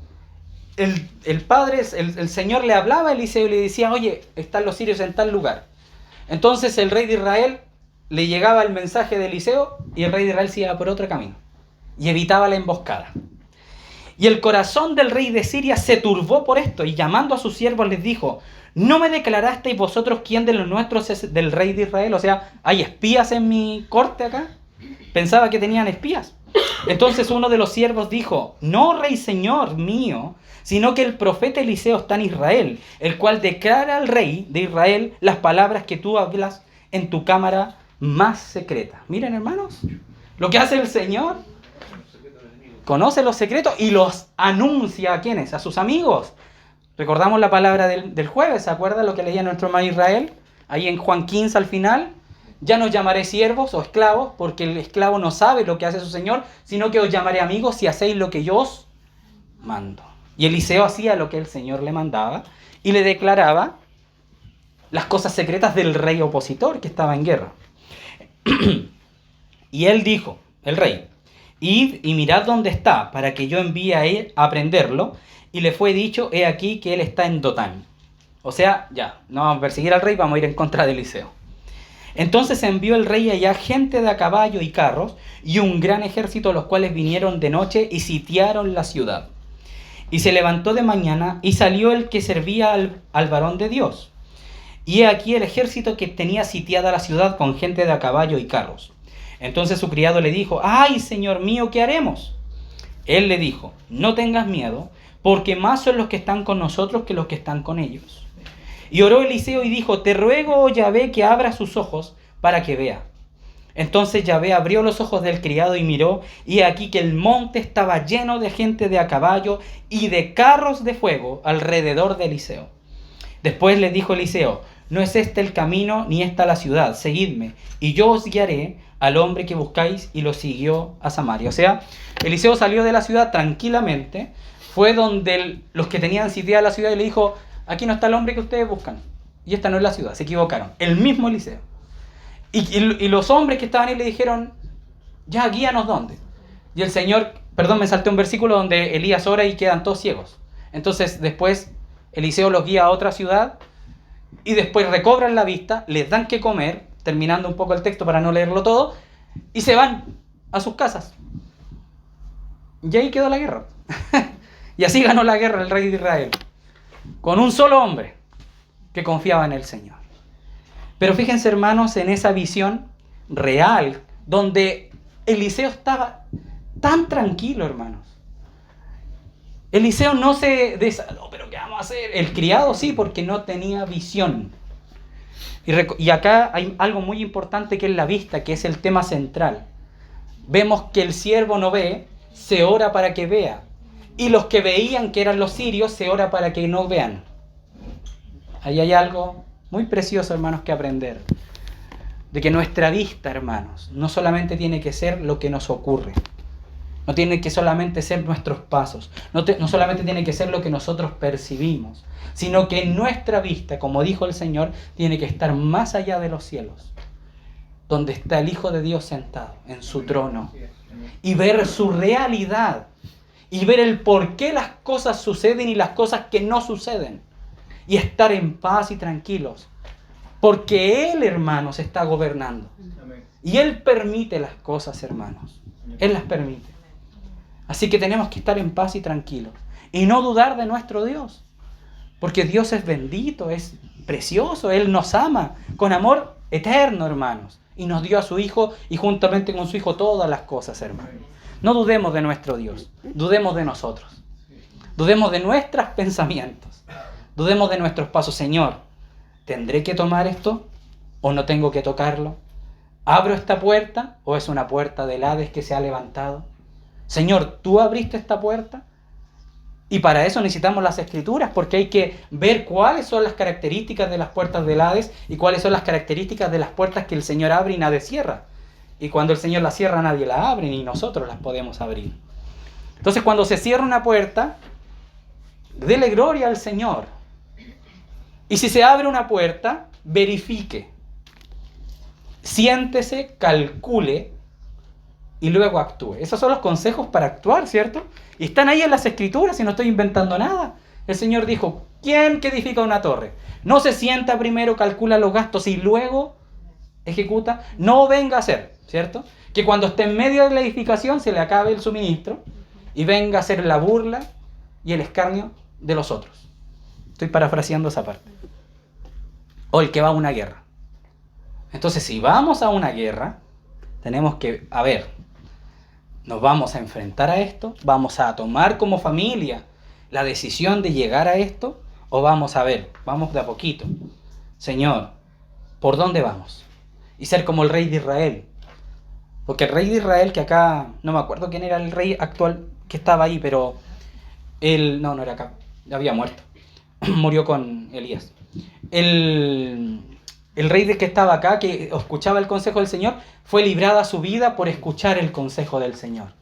el Señor le hablaba a Eliseo y le decía, oye, están los sirios en tal lugar. Entonces el rey de Israel le llegaba el mensaje de Eliseo y el rey de Israel se iba por otro camino y evitaba la emboscada. Y el corazón del rey de Siria se turbó por esto y llamando a sus siervos les dijo, ¿no me declarasteis vosotros quién de los nuestros es del rey de Israel? O sea, ¿hay espías en mi corte acá? Pensaba que tenían espías. Entonces uno de los siervos dijo, no, rey señor mío, sino que el profeta Eliseo está en Israel, el cual declara al rey de Israel las palabras que tú hablas en tu cámara más secreta. Miren, hermanos, lo que hace el Señor. Conoce los secretos y los anuncia a ¿quiénes? A sus amigos. Recordamos la palabra del jueves, ¿se acuerdan lo que leía nuestro hermano Israel? Ahí en Juan 15 al final, ya no os llamaré siervos o esclavos, porque el esclavo no sabe lo que hace su señor, sino que os llamaré amigos si hacéis lo que yo os mando. Y Eliseo hacía lo que el Señor le mandaba y le declaraba las cosas secretas del rey opositor que estaba en guerra. Y él dijo, el rey, id y mirad dónde está, para que yo envíe a él a prenderlo. Y le fue dicho, he aquí que él está en Dotán. O sea, ya, no vamos a perseguir al rey, vamos a ir en contra de Eliseo. Entonces envió el rey allá gente de a caballo y carros, y un gran ejército, los cuales vinieron de noche y sitiaron la ciudad. Y se levantó de mañana, y salió el que servía al varón de Dios. Y he aquí el ejército que tenía sitiada la ciudad con gente de a caballo y carros. Entonces su criado le dijo, ¡ay, señor mío, qué haremos! Él le dijo, no tengas miedo, porque más son los que están con nosotros que los que están con ellos. Y oró Eliseo y dijo, te ruego, oh Yahvé, que abra sus ojos para que vea. Entonces Yahvé abrió los ojos del criado y miró, y aquí que el monte estaba lleno de gente de a caballo y de carros de fuego alrededor de Eliseo. Después le dijo Eliseo, no es este el camino ni esta la ciudad, seguidme, y yo os guiaré al hombre que buscáis, y lo siguió a Samaria. O sea, Eliseo salió de la ciudad tranquilamente, fue donde los que tenían sitiada la ciudad y le dijo, aquí no está el hombre que ustedes buscan, y esta no es la ciudad, se equivocaron. El mismo Eliseo. Y los hombres que estaban ahí le dijeron, ya, guíanos dónde. Y el Señor, me salté un versículo donde Elías ora y quedan todos ciegos. Entonces después Eliseo los guía a otra ciudad y después recobran la vista, les dan que comer, terminando un poco el texto para no leerlo todo, y se van a sus casas. Y ahí quedó la guerra. Y así ganó la guerra el rey de Israel, con un solo hombre que confiaba en el Señor. Pero fíjense, hermanos, en esa visión real, donde Eliseo estaba tan tranquilo, hermanos. Eliseo no se desaló, pero ¿qué vamos a hacer? El criado sí, porque no tenía visión. Y acá hay algo muy importante que es la vista, que es el tema central. Vemos que el siervo no ve, se ora para que vea. Y los que veían que eran los sirios, se ora para que no vean. Ahí hay algo muy precioso, hermanos, que aprender. De que nuestra vista, hermanos, no solamente tiene que ser lo que nos ocurre. No tiene que solamente ser nuestros pasos. No solamente tiene que ser lo que nosotros percibimos. Sino que nuestra vista, como dijo el Señor, tiene que estar más allá de los cielos. Donde está el Hijo de Dios sentado en su trono. Y ver su realidad. Y ver el por qué las cosas suceden y las cosas que no suceden. Y estar en paz y tranquilos. Porque Él, hermanos, está gobernando. Y Él permite las cosas, hermanos. Él las permite. Así que tenemos que estar en paz y tranquilos. Y no dudar de nuestro Dios. Porque Dios es bendito, es precioso. Él nos ama con amor eterno, hermanos. Y nos dio a su Hijo y juntamente con su Hijo todas las cosas, hermanos. No dudemos de nuestro Dios. Dudemos de nosotros. Dudemos de nuestros pensamientos. Dudemos de nuestros pasos. Señor, ¿tendré que tomar esto o no tengo que tocarlo? ¿Abro esta puerta o es una puerta del Hades que se ha levantado? Señor, ¿tú abriste esta puerta? Y para eso necesitamos las Escrituras, porque hay que ver cuáles son las características de las puertas del Hades y cuáles son las características de las puertas que el Señor abre y nadie cierra. Y cuando el Señor las cierra, nadie las abre, ni nosotros las podemos abrir. Entonces, cuando se cierra una puerta, dele gloria al Señor. Y si se abre una puerta, verifique. Siéntese, calcule y luego actúe. Esos son los consejos para actuar, ¿cierto? Y están ahí en las Escrituras y no estoy inventando nada. El Señor dijo, ¿quién que edifica una torre? No se sienta primero, calcula los gastos y luego ejecuta. No venga a hacer, ¿cierto? Que cuando esté en medio de la edificación se le acabe el suministro y venga a hacer la burla y el escarnio de los otros. Estoy parafraseando esa parte. O el que va a una guerra. Entonces, si vamos a una guerra, tenemos que, nos vamos a enfrentar a esto, vamos a tomar como familia la decisión de llegar a esto, o vamos de a poquito. Señor, ¿por dónde vamos? Y ser como el rey de Israel. Porque el rey de Israel, que acá, no me acuerdo quién era el rey actual que estaba ahí, pero él, no era acá, había muerto. Murió con Elías. El rey que estaba acá, que escuchaba el consejo del Señor, fue librada su vida por escuchar el consejo del Señor.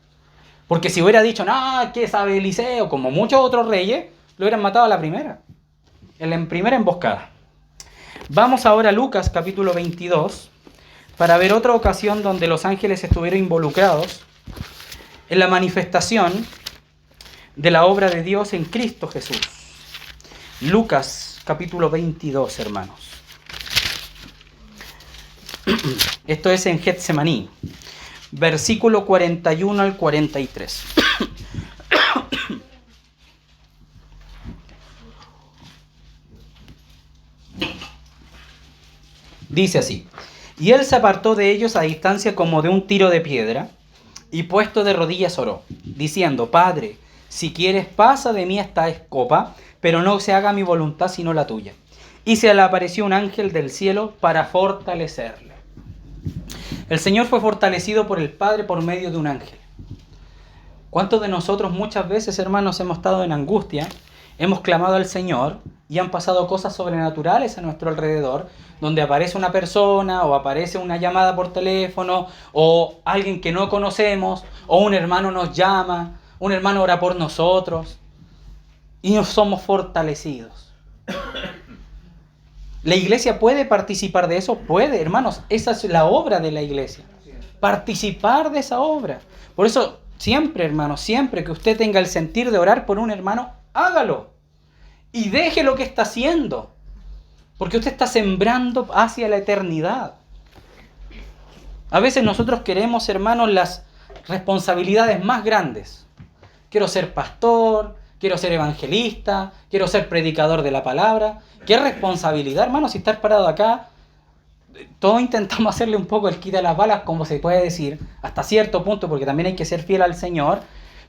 Porque si hubiera dicho, no, ¿qué sabe Eliseo? Como muchos otros reyes, lo hubieran matado a la primera. En la primera emboscada. Vamos ahora a Lucas capítulo 22, para ver otra ocasión donde los ángeles estuvieron involucrados en la manifestación de la obra de Dios en Cristo Jesús. Lucas capítulo 22, hermanos. Esto es en Getsemaní, versículo 41 al 43. Dice así: y él se apartó de ellos a distancia como de un tiro de piedra, y puesto de rodillas oró, diciendo, Padre, si quieres pasa de mí esta copa, pero no se haga mi voluntad sino la tuya. Y se le apareció un ángel del cielo para fortalecerle. El Señor fue fortalecido por el Padre por medio de un ángel. ¿Cuántos de nosotros muchas veces, hermanos, hemos estado en angustia, hemos clamado al Señor y han pasado cosas sobrenaturales a nuestro alrededor, donde aparece una persona o aparece una llamada por teléfono o alguien que no conocemos o un hermano nos llama, un hermano ora por nosotros y nos somos fortalecidos? ¿La iglesia puede participar de eso? Puede, hermanos. Esa es la obra de la iglesia. Participar de esa obra. Por eso, siempre, hermanos, siempre que usted tenga el sentir de orar por un hermano, hágalo. Y deje lo que está haciendo. Porque usted está sembrando hacia la eternidad. A veces nosotros queremos, hermanos, las responsabilidades más grandes. Quiero ser pastor, quiero ser evangelista, quiero ser predicador de la palabra. ¡Qué responsabilidad, hermano! Si estar parado acá, todos intentamos hacerle un poco el quita las balas, como se puede decir, hasta cierto punto, porque también hay que ser fiel al Señor,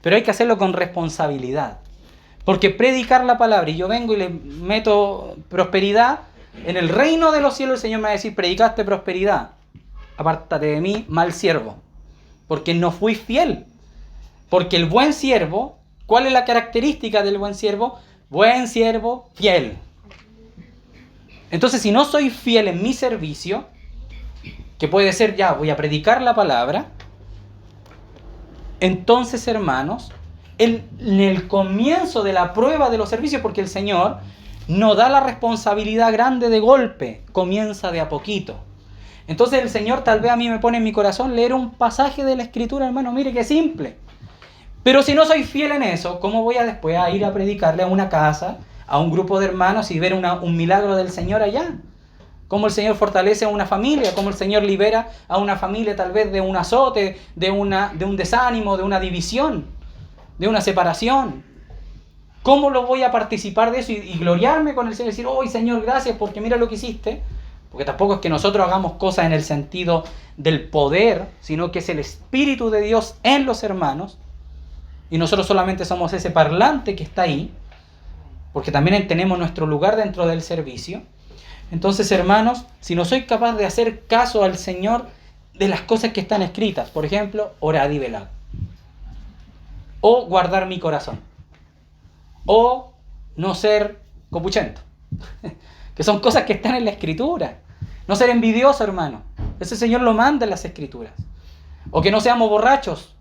pero hay que hacerlo con responsabilidad. Porque predicar la palabra, y yo vengo y le meto prosperidad, en el reino de los cielos el Señor me va a decir, predicaste prosperidad, apártate de mí, mal siervo, porque no fui fiel. Porque el buen siervo, ¿cuál es la característica del buen siervo? Buen siervo, fiel. Entonces, si no soy fiel en mi servicio, que puede ser ya, voy a predicar la palabra, entonces, hermanos, en el comienzo de la prueba de los servicios, porque el Señor no da la responsabilidad grande de golpe, comienza de a poquito. Entonces el Señor tal vez a mí me pone en mi corazón leer un pasaje de la Escritura, hermano, mire qué simple. Pero si no soy fiel en eso, ¿cómo voy a después a ir a predicarle a una casa, a un grupo de hermanos y ver un milagro del Señor allá? Cómo el Señor fortalece a una familia, cómo el Señor libera a una familia tal vez de un azote, de un desánimo, de una división. de una separación. ¿Cómo lo voy a participar de eso y gloriarme con el Señor y decir, ¡oh, Señor, gracias porque mira lo que hiciste! Porque tampoco es que nosotros hagamos cosas en el sentido del poder, sino que es el Espíritu de Dios en los hermanos. Y nosotros solamente somos ese parlante que está ahí, porque también tenemos nuestro lugar dentro del servicio. Entonces, hermanos, si no soy capaz de hacer caso al Señor de las cosas que están escritas, por ejemplo, orad y velad, o guardar mi corazón, o no ser copuchento, que son cosas que están en la Escritura. No ser envidioso, hermano, ese Señor lo manda en las Escrituras. O que no seamos borrachos,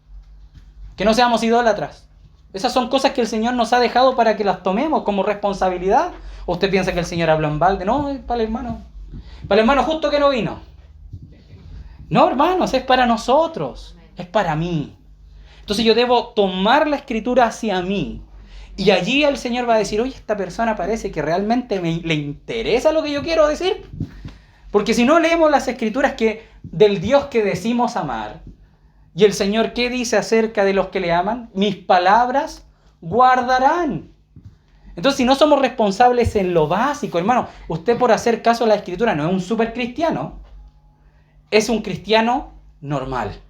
que no seamos idólatras. Esas son cosas que el Señor nos ha dejado para que las tomemos como responsabilidad. ¿O usted piensa que el Señor habló en balde? No, es para el hermano. Para el hermano justo que no vino. No, hermanos, es para nosotros. Es para mí. Entonces yo debo tomar la Escritura hacia mí. Y allí el Señor va a decir, oye, esta persona parece que realmente le interesa lo que yo quiero decir. Porque si no leemos las Escrituras del Dios que decimos amar, y el Señor, ¿qué dice acerca de los que le aman? Mis palabras guardarán. Entonces, si no somos responsables en lo básico, hermano, usted por hacer caso a la Escritura no es un super cristiano, es un cristiano normal.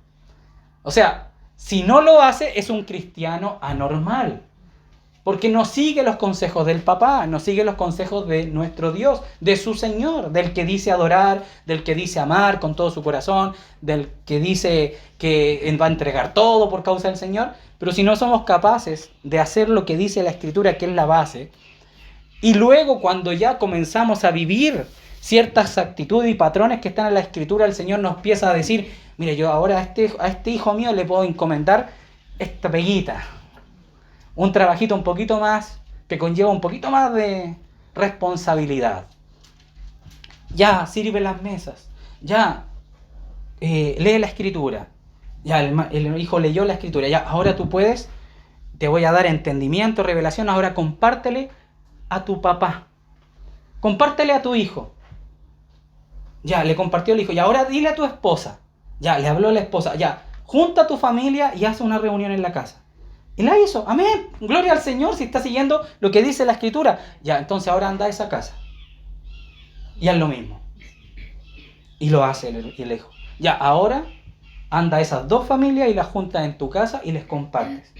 O sea, si no lo hace, es un cristiano anormal. Porque no sigue los consejos del papá, no sigue los consejos de nuestro Dios, de su Señor, del que dice adorar, del que dice amar con todo su corazón, del que dice que va a entregar todo por causa del Señor. Pero si no somos capaces de hacer lo que dice la Escritura, que es la base, y luego cuando ya comenzamos a vivir ciertas actitudes y patrones que están en la Escritura, el Señor nos empieza a decir, mire, yo ahora a este hijo mío le puedo encomendar esta peguita, un trabajito un poquito más, que conlleva un poquito más de responsabilidad. Ya, sirve las mesas. Ya, lee la Escritura. Ya, el hijo leyó la Escritura. Ya, ahora tú puedes, te voy a dar entendimiento, revelación. Ahora compártele a tu papá. Compártele a tu hijo. Ya, le compartió el hijo. Y ahora dile a tu esposa. Ya, le habló a la esposa. Ya, junta a tu familia y haz una reunión en la casa. Y la hizo. Amén. Gloria al Señor si está siguiendo lo que dice la Escritura. Ya, entonces ahora anda a esa casa. Y haz lo mismo. Y lo hace el hijo. Ya, ahora anda a esas dos familias y las juntas en tu casa y les compartes.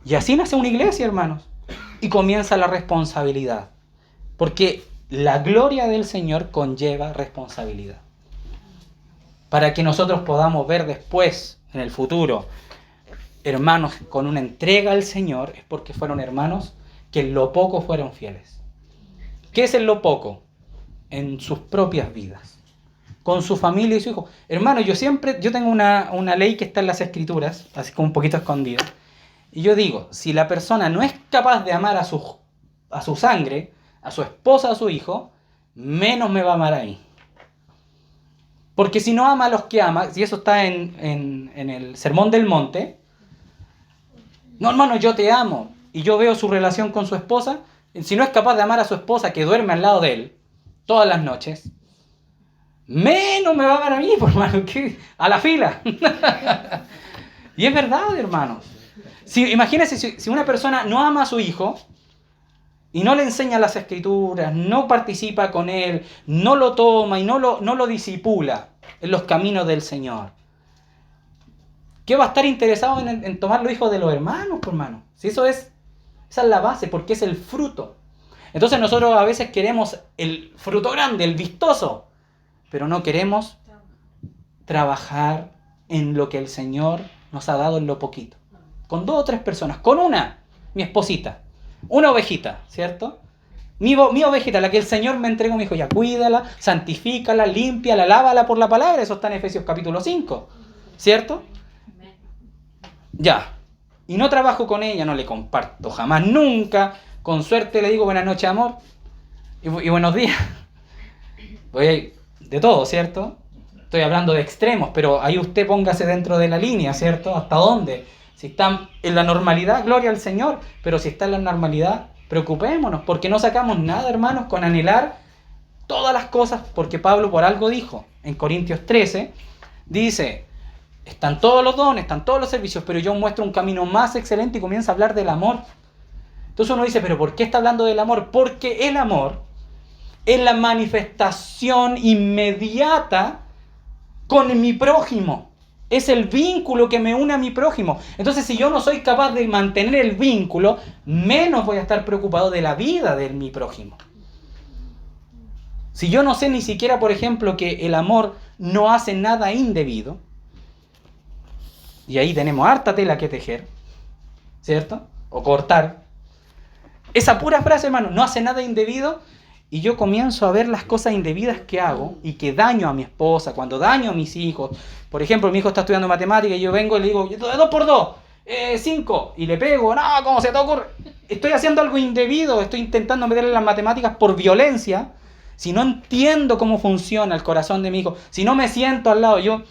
Y así nace una iglesia, hermanos. Y comienza la responsabilidad. Porque la gloria del Señor conlleva responsabilidad. Para que nosotros podamos ver después, en el futuro, hermanos con una entrega al Señor, es porque fueron hermanos que en lo poco fueron fieles. ¿Qué es en lo poco? En sus propias vidas, con su familia y su hijo. Hermano, yo tengo una ley que está en las Escrituras, así como un poquito escondida, y yo digo, si la persona no es capaz de amar a su sangre, a su esposa, a su hijo, menos me va a amar a mí. Porque si no ama a los que ama, si eso está en el Sermón del Monte, no, hermano, yo te amo, y yo veo su relación con su esposa, si no es capaz de amar a su esposa que duerme al lado de él todas las noches, menos me va a amar a mí, por hermano, que a la fila. Y es verdad, hermanos. Imagínense, si una persona no ama a su hijo y no le enseña las Escrituras, no participa con él, no lo toma y no lo disipula en los caminos del Señor, ¿qué va a estar interesado en tomar los hijos de los hermanos, por hermano? Si esa es la base, porque es el fruto. Entonces nosotros a veces queremos el fruto grande, el vistoso, pero no queremos trabajar en lo que el Señor nos ha dado en lo poquito. Con 2 o 3 personas, con una, mi esposita, una ovejita, ¿cierto? Mi ovejita, la que el Señor me entregó, me dijo, ya cuídala, santifícala, límpiala, lávala por la palabra. Eso está en Efesios capítulo 5, ¿cierto? Ya. Y no trabajo con ella, no le comparto jamás, nunca. Con suerte le digo buenas noches, amor, y buenos días. Oye, de todo, ¿cierto? Estoy hablando de extremos, pero ahí usted póngase dentro de la línea, ¿cierto? ¿Hasta dónde? Si está en la normalidad, gloria al Señor. Pero si está en la normalidad, preocupémonos, porque no sacamos nada, hermanos, con anhelar todas las cosas, porque Pablo por algo dijo, en Corintios 13, dice, Están todos los dones, están todos los servicios, pero yo muestro un camino más excelente y comienza a hablar del amor. Entonces uno dice, ¿pero por qué está hablando del amor? Porque el amor es la manifestación inmediata con mi prójimo. Es el vínculo que me une a mi prójimo. Entonces, si yo no soy capaz de mantener el vínculo, menos voy a estar preocupado de la vida de mi prójimo. Si yo no sé ni siquiera, por ejemplo, que el amor no hace nada indebido, y ahí tenemos harta tela que tejer, ¿cierto? O cortar. Esa pura frase, hermano, no hace nada indebido, y yo comienzo a ver las cosas indebidas que hago y que daño a mi esposa, cuando daño a mis hijos. Por ejemplo, mi hijo está estudiando matemáticas y yo vengo y le digo, 2 por 2, 5, y le pego, no, ¿cómo se te ocurre? Estoy haciendo algo indebido, estoy intentando meterle las matemáticas por violencia. Si no entiendo cómo funciona el corazón de mi hijo, si no me siento al lado, yo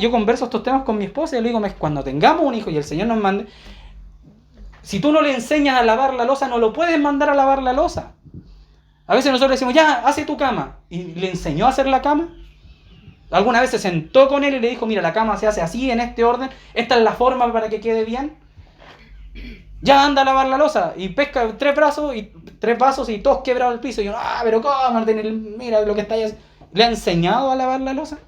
converso estos temas con mi esposa y le digo, cuando tengamos un hijo y el Señor nos mande, si tú no le enseñas a lavar la loza, no lo puedes mandar a lavar la loza. A veces nosotros decimos, ya, hace tu cama. ¿Y le enseñó a hacer la cama? ¿Alguna vez se sentó con él y le dijo, mira, la cama se hace así, en este orden, esta es la forma para que quede bien? Ya, anda a lavar la loza. Y pesca 3 pasos y todos quebrados el piso. Y yo, pero ¿cómo, Martín? Mira lo que está ahí. ¿Le ha enseñado a lavar la loza?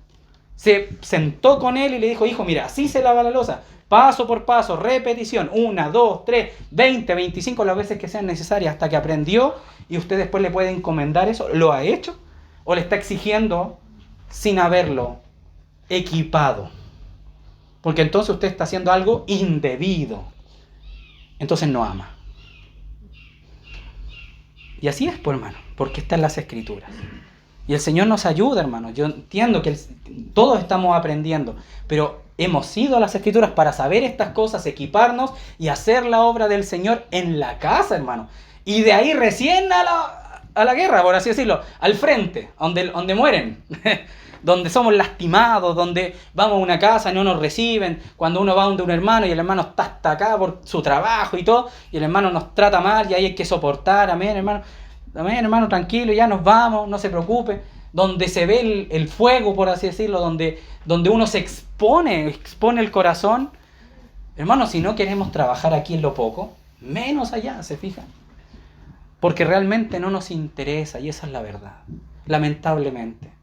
Se sentó con él y le dijo, hijo, mira, así se lava la loza. Paso por paso, repetición, 1, 2, 3, 20, 25 las veces que sean necesarias hasta que aprendió y usted después le puede encomendar eso. ¿Lo ha hecho? ¿O le está exigiendo sin haberlo equipado? Porque entonces usted está haciendo algo indebido. Entonces no ama. Y así es, pues, hermano, porque está en las Escrituras. Y el Señor nos ayuda, hermano. Yo entiendo que todos estamos aprendiendo, pero hemos ido a las Escrituras para saber estas cosas, equiparnos y hacer la obra del Señor en la casa, hermano. Y de ahí recién a la guerra, por así decirlo, al frente, donde mueren, donde somos lastimados, donde vamos a una casa y no nos reciben, cuando uno va donde un hermano y el hermano está hasta acá por su trabajo y todo, y el hermano nos trata mal y ahí hay que soportar, amén, hermano. Amén, hermano, tranquilo, ya nos vamos, no se preocupe. Donde se ve el fuego, por así decirlo, donde uno se expone el corazón. Hermano, si no queremos trabajar aquí en lo poco, menos allá, ¿se fijan? Porque realmente no nos interesa, y esa es la verdad, lamentablemente.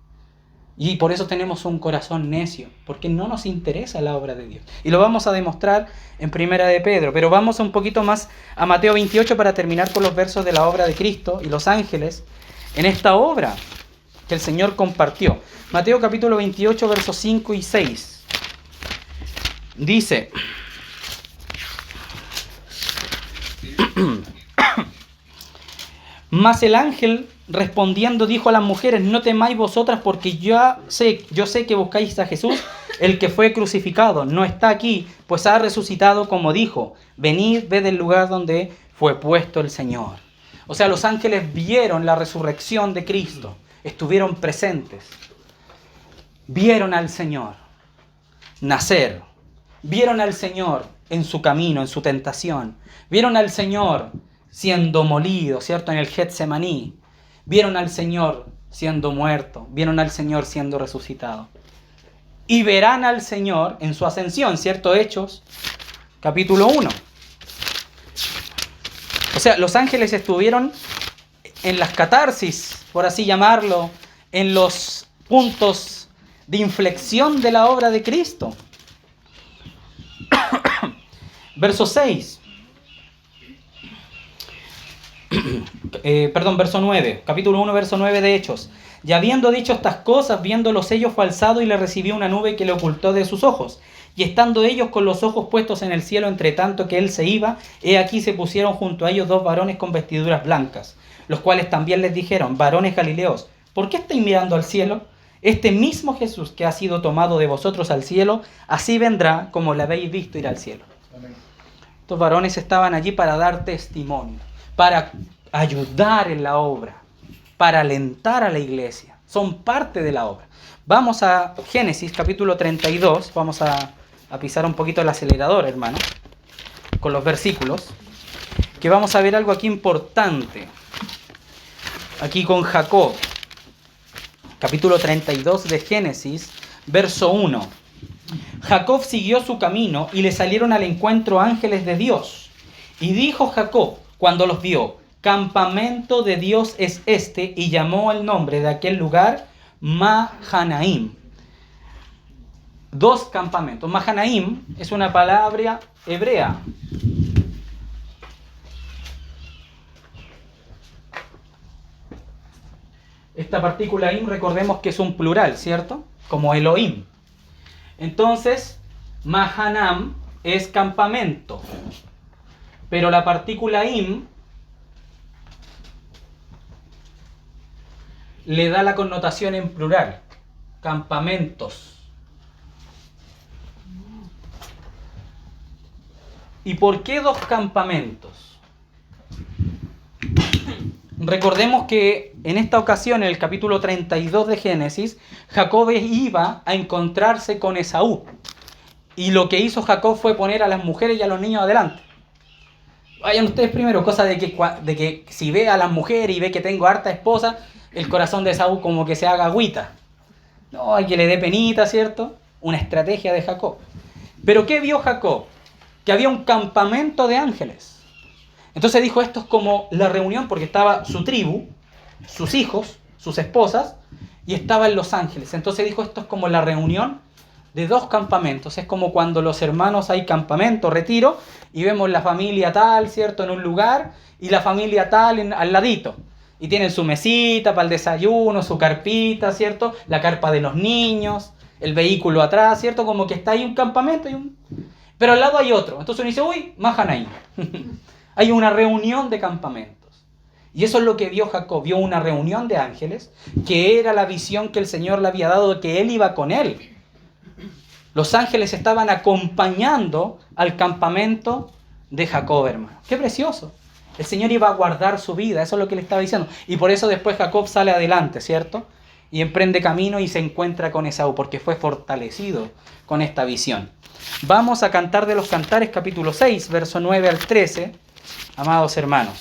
Y por eso tenemos un corazón necio, porque no nos interesa la obra de Dios. Y lo vamos a demostrar en Primera de Pedro. Pero vamos un poquito más a Mateo 28 para terminar con los versos de la obra de Cristo y los ángeles en esta obra que el Señor compartió. Mateo capítulo 28, versos 5 y 6. Dice... Mas el ángel respondiendo dijo a las mujeres, no temáis vosotras porque yo sé que buscáis a Jesús, el que fue crucificado. No está aquí, pues ha resucitado como dijo. Venid, ved el lugar donde fue puesto el Señor. O sea, los ángeles vieron la resurrección de Cristo, estuvieron presentes. Vieron al Señor nacer, vieron al Señor en su camino, en su tentación. Vieron al Señor siendo molido, ¿cierto? En el Getsemaní. Vieron al Señor siendo muerto. Vieron al Señor siendo resucitado. Y verán al Señor en su ascensión, ¿cierto? Hechos, capítulo 1. O sea, los ángeles estuvieron en las catarsis, por así llamarlo, en los puntos de inflexión de la obra de Cristo. Verso 6. Verso 9, capítulo 1, verso 9 de Hechos. Y habiendo dicho estas cosas, viendo los sellos fue alzado y le recibió una nube que le ocultó de sus ojos. Y estando ellos con los ojos puestos en el cielo, entre tanto que él se iba, he aquí se pusieron junto a ellos 2 varones con vestiduras blancas, los cuales también les dijeron, varones galileos, ¿por qué estáis mirando al cielo? Este mismo Jesús que ha sido tomado de vosotros al cielo, así vendrá como le habéis visto ir al cielo. Amén. Estos varones estaban allí para dar testimonio, para ayudar en la obra, para alentar a la iglesia. Son parte de la obra. Vamos a Génesis capítulo 32. Vamos a pisar un poquito el acelerador, hermano, con los versículos, que vamos a ver algo aquí importante. Aquí con Jacob. Capítulo 32 de Génesis, verso 1. Jacob siguió su camino y le salieron al encuentro ángeles de Dios. Y dijo Jacob, cuando los vio, campamento de Dios es este, y llamó el nombre de aquel lugar Mahanaim. Dos campamentos. Mahanaim es una palabra hebrea. Esta partícula im, recordemos que es un plural, ¿cierto? Como Elohim. Entonces, Mahanam es campamento. Pero la partícula im le da la connotación en plural. Campamentos. ¿Y por qué dos campamentos? Recordemos que en esta ocasión, en el capítulo 32 de Génesis, Jacob iba a encontrarse con Esaú. Y lo que hizo Jacob fue poner a las mujeres y a los niños adelante. Vayan ustedes primero, cosa de que si ve a las mujeres y ve que tengo harta esposa, el corazón de Esaú como que se haga agüita. No, hay que le dé penita, ¿cierto? Una estrategia de Jacob. Pero ¿qué vio Jacob? Que había un campamento de ángeles. Entonces dijo, esto es como la reunión, porque estaba su tribu, sus hijos, sus esposas, y estaban los ángeles. Entonces dijo, esto es como la reunión de dos campamentos. Es como cuando los hermanos hay campamento, retiro, y vemos la familia tal, ¿cierto?, en un lugar, y la familia tal al ladito. Y tienen su mesita para el desayuno, su carpita, ¿cierto?, la carpa de los niños, el vehículo atrás, ¿cierto?, como que está ahí un campamento, pero al lado hay otro. Entonces uno dice, uy, Mahanaim. Hay una reunión de campamentos. Y eso es lo que vio Jacob. Vio una reunión de ángeles, que era la visión que el Señor le había dado, de que él iba con él. Los ángeles estaban acompañando al campamento de Jacob, hermano. ¡Qué precioso! El Señor iba a guardar su vida, eso es lo que le estaba diciendo. Y por eso después Jacob sale adelante, ¿cierto? Y emprende camino y se encuentra con Esaú, porque fue fortalecido con esta visión. Vamos a Cantar de los Cantares, capítulo 6, verso 9 al 13. Amados hermanos,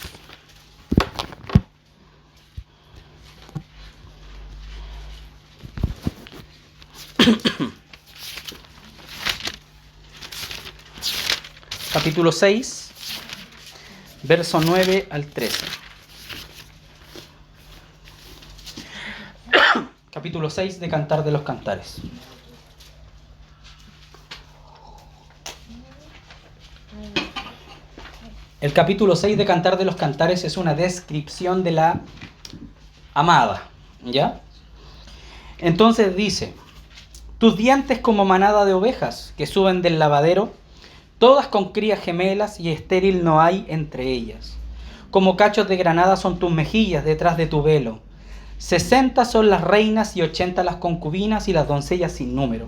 capítulo 6, verso 9 al 13. Capítulo 6 de Cantar de los Cantares. El capítulo 6 de Cantar de los Cantares es una descripción de la amada, ¿ya? Entonces dice, tus dientes como manada de ovejas que suben del lavadero, todas con crías gemelas y estéril no hay entre ellas. Como cachos de granada son tus mejillas detrás de tu velo. 60 son las reinas y 80 las concubinas y las doncellas sin número.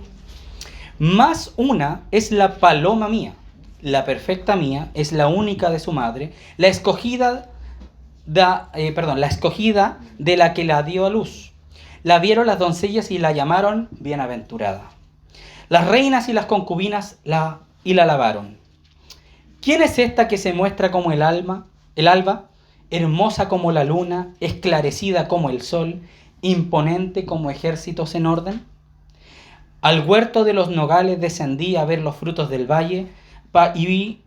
Más una es la paloma mía. La perfecta mía es la única de su madre, la escogida de la que la dio a luz. La vieron las doncellas y la llamaron bienaventurada. Las reinas y las concubinas la alabaron. ¿Quién es esta que se muestra como el alba, hermosa como la luna, esclarecida como el sol, imponente como ejércitos en orden? Al huerto de los nogales descendí a ver los frutos del valle, y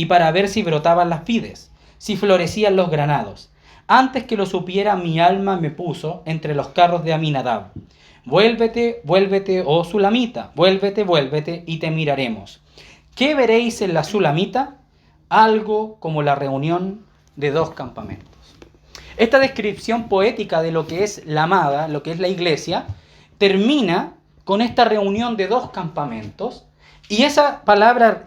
para ver si brotaban las vides, si florecían los granados. Antes que lo supiera, mi alma me puso entre los carros de Aminadab. Vuélvete, vuélvete, oh Sulamita, vuélvete, vuélvete, y te miraremos. ¿Qué veréis en la Sulamita? Algo como la reunión de dos campamentos. Esta descripción poética de lo que es la amada, lo que es la iglesia, termina con esta reunión de dos campamentos. Y esa palabra,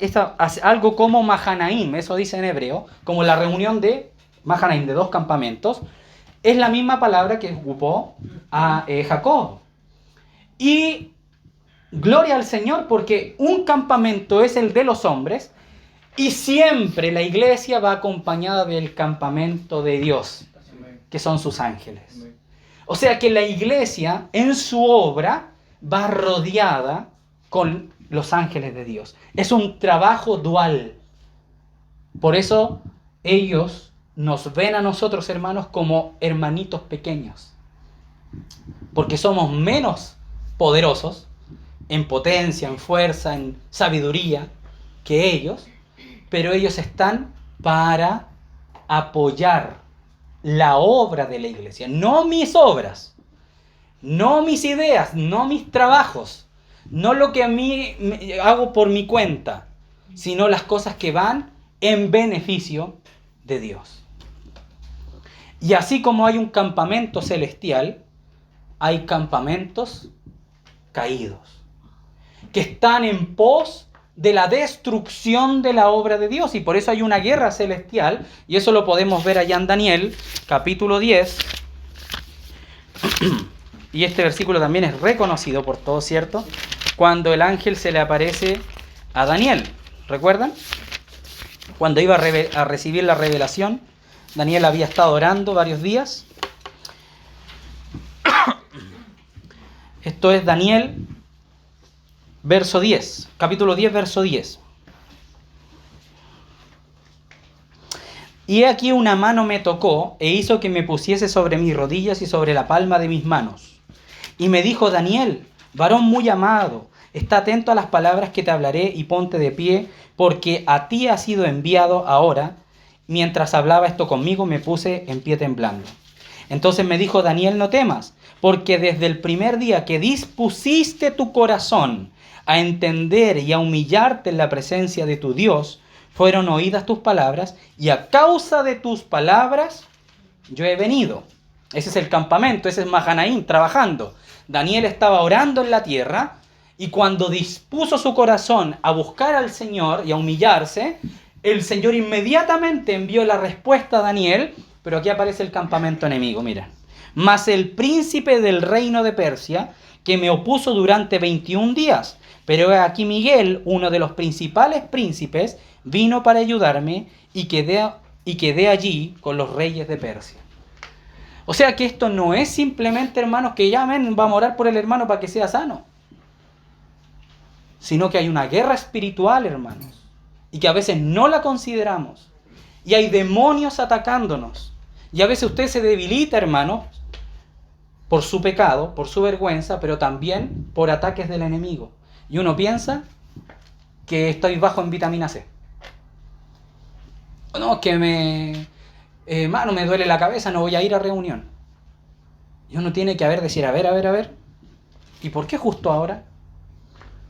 algo como Mahanaim, eso dice en hebreo, como la reunión de Mahanaim, de dos campamentos, es la misma palabra que ocupó a Jacob. Y gloria al Señor, porque un campamento es el de los hombres, y siempre la iglesia va acompañada del campamento de Dios, que son sus ángeles. O sea que la iglesia, en su obra, va rodeada con los ángeles de Dios. Es un trabajo dual. Por eso ellos nos ven a nosotros, hermanos, como hermanitos pequeños. Porque somos menos poderosos, en potencia, en fuerza, en sabiduría que ellos, pero ellos están para apoyar la obra de la iglesia, no mis obras, no mis ideas, no mis trabajos, no lo que a mí hago por mi cuenta, sino las cosas que van en beneficio de Dios. Y así como hay un campamento celestial, hay campamentos caídos, que están en pos de la destrucción de la obra de Dios. Y por eso hay una guerra celestial, y eso lo podemos ver allá en Daniel, capítulo 10. Y este versículo también es reconocido por todos, ¿cierto? Cuando el ángel se le aparece a Daniel. ¿Recuerdan? Cuando iba a recibir la revelación, Daniel había estado orando varios días. Esto es Daniel, verso 10, capítulo 10, verso 10. Y he aquí una mano me tocó e hizo que me pusiese sobre mis rodillas y sobre la palma de mis manos. Y me dijo: Daniel, varón muy amado, está atento a las palabras que te hablaré y ponte de pie, porque a ti ha sido enviado ahora. Mientras hablaba esto conmigo, me puse en pie temblando. Entonces me dijo: Daniel, no temas, porque desde el primer día que dispusiste tu corazón a entender y a humillarte en la presencia de tu Dios, fueron oídas tus palabras, y a causa de tus palabras yo he venido. Ese es el campamento, ese es Mahanaim trabajando. Daniel estaba orando en la tierra, y cuando dispuso su corazón a buscar al Señor y a humillarse, el Señor inmediatamente envió la respuesta a Daniel. Pero aquí aparece el campamento enemigo, mira. Mas el príncipe del reino de Persia, que me opuso durante 21 días. Pero aquí Miguel, uno de los principales príncipes, vino para ayudarme y quedé allí con los reyes de Persia. O sea que esto no es simplemente, hermanos, que llamen, vamos a orar por el hermano para que sea sano. Sino que hay una guerra espiritual, hermanos, y que a veces no la consideramos. Y hay demonios atacándonos. Y a veces usted se debilita, hermanos, por su pecado, por su vergüenza, pero también por ataques del enemigo. Y uno piensa que estoy bajo en vitamina C. No, que hermano, me duele la cabeza, no voy a ir a reunión. Y uno tiene que decir, a ver. ¿Y por qué justo ahora?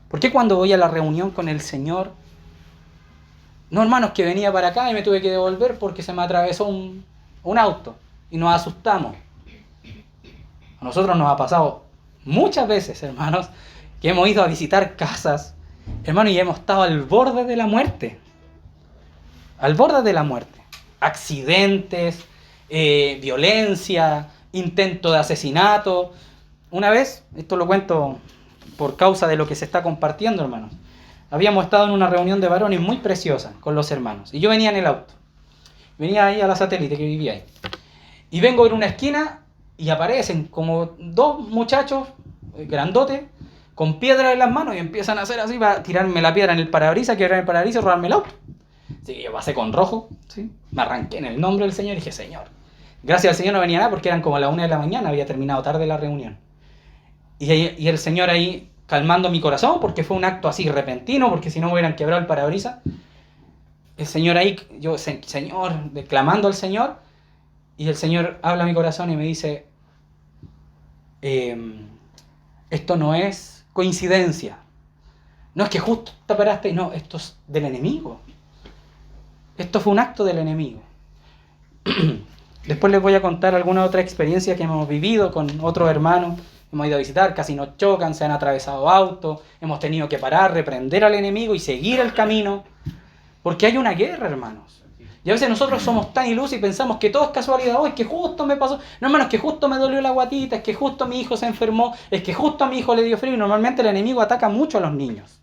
¿Por qué cuando voy a la reunión con el Señor? No, hermanos, que venía para acá y me tuve que devolver porque se me atravesó un auto y nos asustamos. A nosotros nos ha pasado muchas veces, hermanos, que hemos ido a visitar casas, hermanos, y hemos estado al borde de la muerte. Al borde de la muerte. Accidentes, violencia, intento de asesinato. Una vez, esto lo cuento por causa de lo que se está compartiendo, hermanos. Habíamos estado en una reunión de varones muy preciosa con los hermanos. Y yo venía en el auto. Venía ahí a la Satélite que vivía ahí. Y vengo en una esquina y aparecen como dos muchachos grandotes con piedra en las manos y empiezan a hacer así para tirarme la piedra en el parabrisas, quebrar el parabrisas y robarme el auto. Así que yo pasé con rojo, ¿sí? Me arranqué en el nombre del Señor y dije: Señor. Gracias al Señor no venía nada porque eran como las 1 de la mañana, había terminado tarde la reunión. Y el Señor ahí calmando mi corazón, porque fue un acto así repentino, porque si no me hubieran quebrado el parabrisas. El Señor ahí, yo, Señor, declamando al Señor, y el Señor habla a mi corazón y me dice: esto no es coincidencia. No es que justo te paraste, no, esto es del enemigo. Esto fue un acto del enemigo. Después les voy a contar alguna otra experiencia que hemos vivido con otros hermanos. Hemos ido a visitar, casi nos chocan, se han atravesado autos, hemos tenido que parar, reprender al enemigo y seguir el camino. Porque hay una guerra, hermanos. Y a veces nosotros somos tan ilusos y pensamos que todo es casualidad. Oh, es que justo me pasó. No, hermano, es que justo me dolió la guatita, es que justo mi hijo se enfermó, es que justo a mi hijo le dio frío. Y normalmente el enemigo ataca mucho a los niños.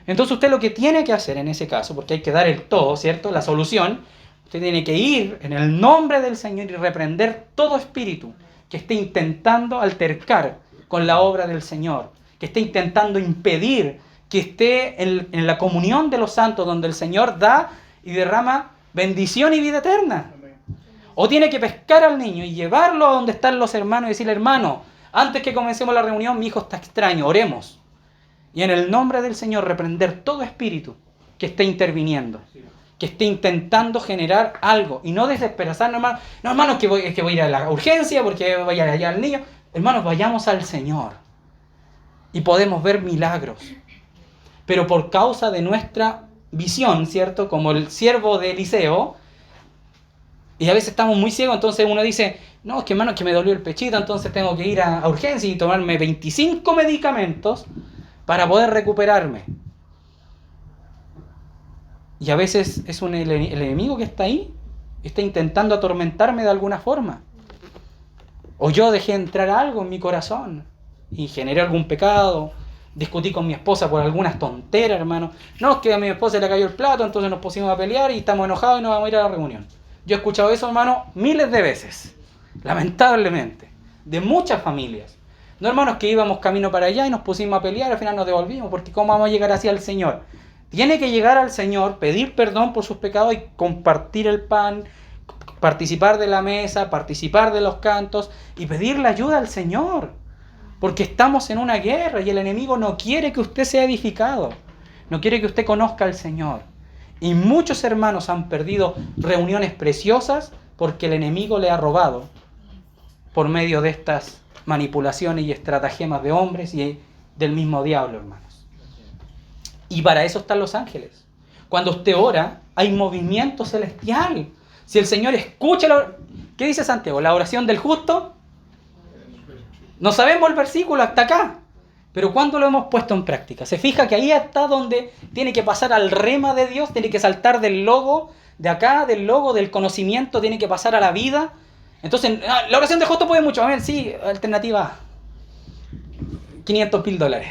Entonces usted lo que tiene que hacer en ese caso, porque hay que dar el todo, ¿cierto? La solución, usted tiene que ir en el nombre del Señor y reprender todo espíritu que esté intentando altercar con la obra del Señor, que esté intentando impedir que esté en la comunión de los santos, donde el Señor da y derrama bendición y vida eterna. O tiene que pescar al niño y llevarlo a donde están los hermanos y decirle: hermano, antes que comencemos la reunión, mi hijo está extraño, oremos. Y en el nombre del Señor reprender todo espíritu que esté interviniendo, que esté intentando generar algo. Y no desesperanzar, hermano. No, hermano, es que voy a ir a la urgencia porque voy a ir allá al niño. Hermanos, vayamos al Señor. Y podemos ver milagros. Pero por causa de nuestra visión, ¿cierto? Como el siervo de Eliseo. Y a veces estamos muy ciegos, entonces uno dice, no, es que hermano, es que me dolió el pechito, entonces tengo que ir a urgencia y tomarme 25 medicamentos para poder recuperarme. Y a veces es el enemigo que está ahí, está intentando atormentarme de alguna forma. O yo dejé entrar algo en mi corazón y generé algún pecado, discutí con mi esposa por algunas tonteras, hermano. No, es que a mi esposa le cayó el plato, entonces nos pusimos a pelear y estamos enojados y no vamos a ir a la reunión. Yo he escuchado eso, hermano, miles de veces, lamentablemente, de muchas familias. No, hermanos, que íbamos camino para allá y nos pusimos a pelear, al final nos devolvimos, porque ¿cómo vamos a llegar así al Señor? Tiene que llegar al Señor, pedir perdón por sus pecados y compartir el pan, participar de la mesa, participar de los cantos y pedirle ayuda al Señor. Porque estamos en una guerra y el enemigo no quiere que usted sea edificado, no quiere que usted conozca al Señor. Y muchos hermanos han perdido reuniones preciosas porque el enemigo le ha robado por medio de estas manipulaciones y estratagemas de hombres y del mismo diablo, hermanos. Y para eso están los ángeles. Cuando usted ora, hay movimiento celestial. Si el Señor escucha ¿qué dice Santiago? La oración del justo. No sabemos el versículo hasta acá. Pero ¿cuándo lo hemos puesto en práctica? Se fija que ahí está donde tiene que pasar al rema de Dios, tiene que saltar del logo de acá, del logo del conocimiento, tiene que pasar a la vida. Entonces, la oración de justo puede mucho. A ver, sí, alternativa A. $500,000.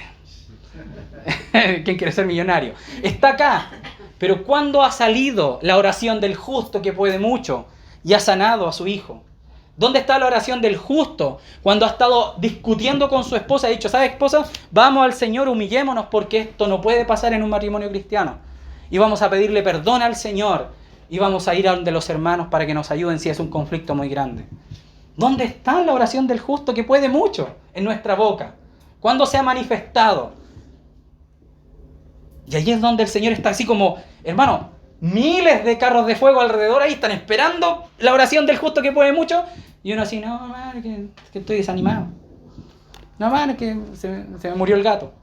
¿Quién quiere ser millonario? Está acá. Pero ¿cuándo ha salido la oración del justo que puede mucho y ha sanado a su hijo? ¿Dónde está la oración del justo? Cuando ha estado discutiendo con su esposa, ha dicho, ¿sabes, esposa? Vamos al Señor, humillémonos porque esto no puede pasar en un matrimonio cristiano. Y vamos a pedirle perdón al Señor. Y vamos a ir a donde los hermanos para que nos ayuden si es un conflicto muy grande. ¿Dónde está la oración del justo que puede mucho en nuestra boca? ¿Cuándo se ha manifestado? Y allí es donde el Señor está así como, hermano, miles de carros de fuego alrededor ahí están esperando la oración del justo que puede mucho. Y uno así, no, hermano, que estoy desanimado. No, hermano, es que se me murió el gato.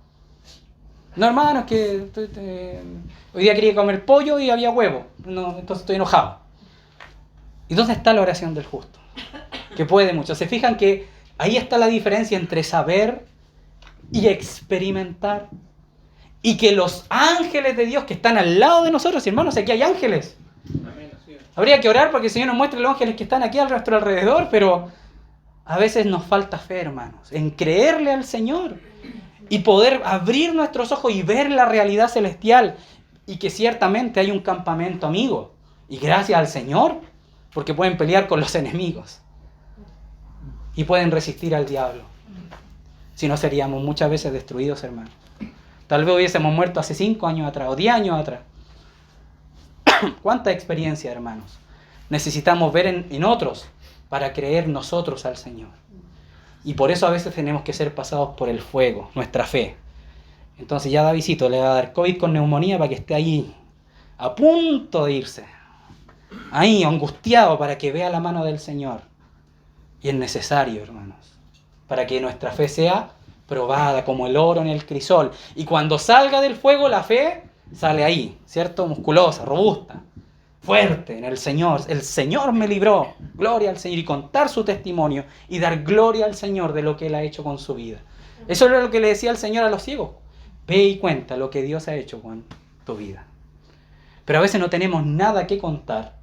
No, hermano, es que hoy día quería comer pollo y había huevo. No, entonces estoy enojado. ¿Y dónde está la oración del justo? Que puede mucho. ¿Se fijan que ahí está la diferencia entre saber y experimentar? Y que los ángeles de Dios que están al lado de nosotros, hermanos, aquí hay ángeles. Habría que orar para que el Señor nos muestre los ángeles que están aquí a nuestro alrededor, pero a veces nos falta fe, hermanos, en creerle al Señor y poder abrir nuestros ojos y ver la realidad celestial y que ciertamente hay un campamento amigo. Y gracias al Señor, porque pueden pelear con los enemigos y pueden resistir al diablo. Si no, seríamos muchas veces destruidos, hermanos. Tal vez hubiésemos muerto hace 5 años atrás o 10 años atrás. ¿Cuánta experiencia, hermanos? Necesitamos ver en otros para creer nosotros al Señor. Y por eso a veces tenemos que ser pasados por el fuego, nuestra fe. Entonces ya Davidcito le va a dar COVID con neumonía para que esté ahí, a punto de irse. Ahí, angustiado, para que vea la mano del Señor. Y es necesario, hermanos, para que nuestra fe sea probada como el oro en el crisol. Y cuando salga del fuego, la fe sale ahí, ¿cierto? Musculosa, robusta, fuerte en el Señor. El Señor me libró. Gloria al Señor. Y contar su testimonio y dar gloria al Señor de lo que Él ha hecho con su vida. Eso era lo que le decía el Señor a los ciegos. Ve y cuenta lo que Dios ha hecho con tu vida. Pero a veces no tenemos nada que contar,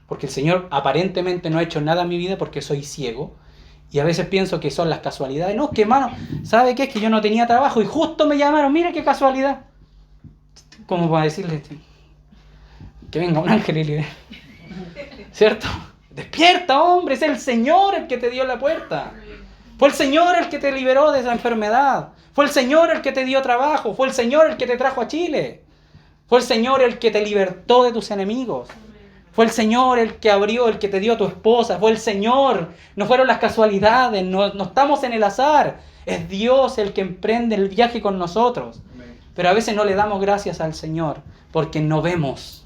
porque el Señor aparentemente no ha hecho nada en mi vida porque soy ciego. Y a veces pienso que son las casualidades. No, que hermano, ¿sabe qué? Es que yo no tenía trabajo y justo me llamaron. Mira qué casualidad. Como para decirle que venga un ángel y le... ¿Cierto? Despierta, hombre, es el Señor el que te dio la puerta. Fue el Señor el que te liberó de esa enfermedad. Fue el Señor el que te dio trabajo. Fue el Señor el que te trajo a Chile. Fue el Señor el que te libertó de tus enemigos. Fue el Señor el que abrió, el que te dio a tu esposa. Fue el Señor. No fueron las casualidades. No estamos en el azar. Es Dios el que emprende el viaje con nosotros. Pero a veces no le damos gracias al Señor porque no vemos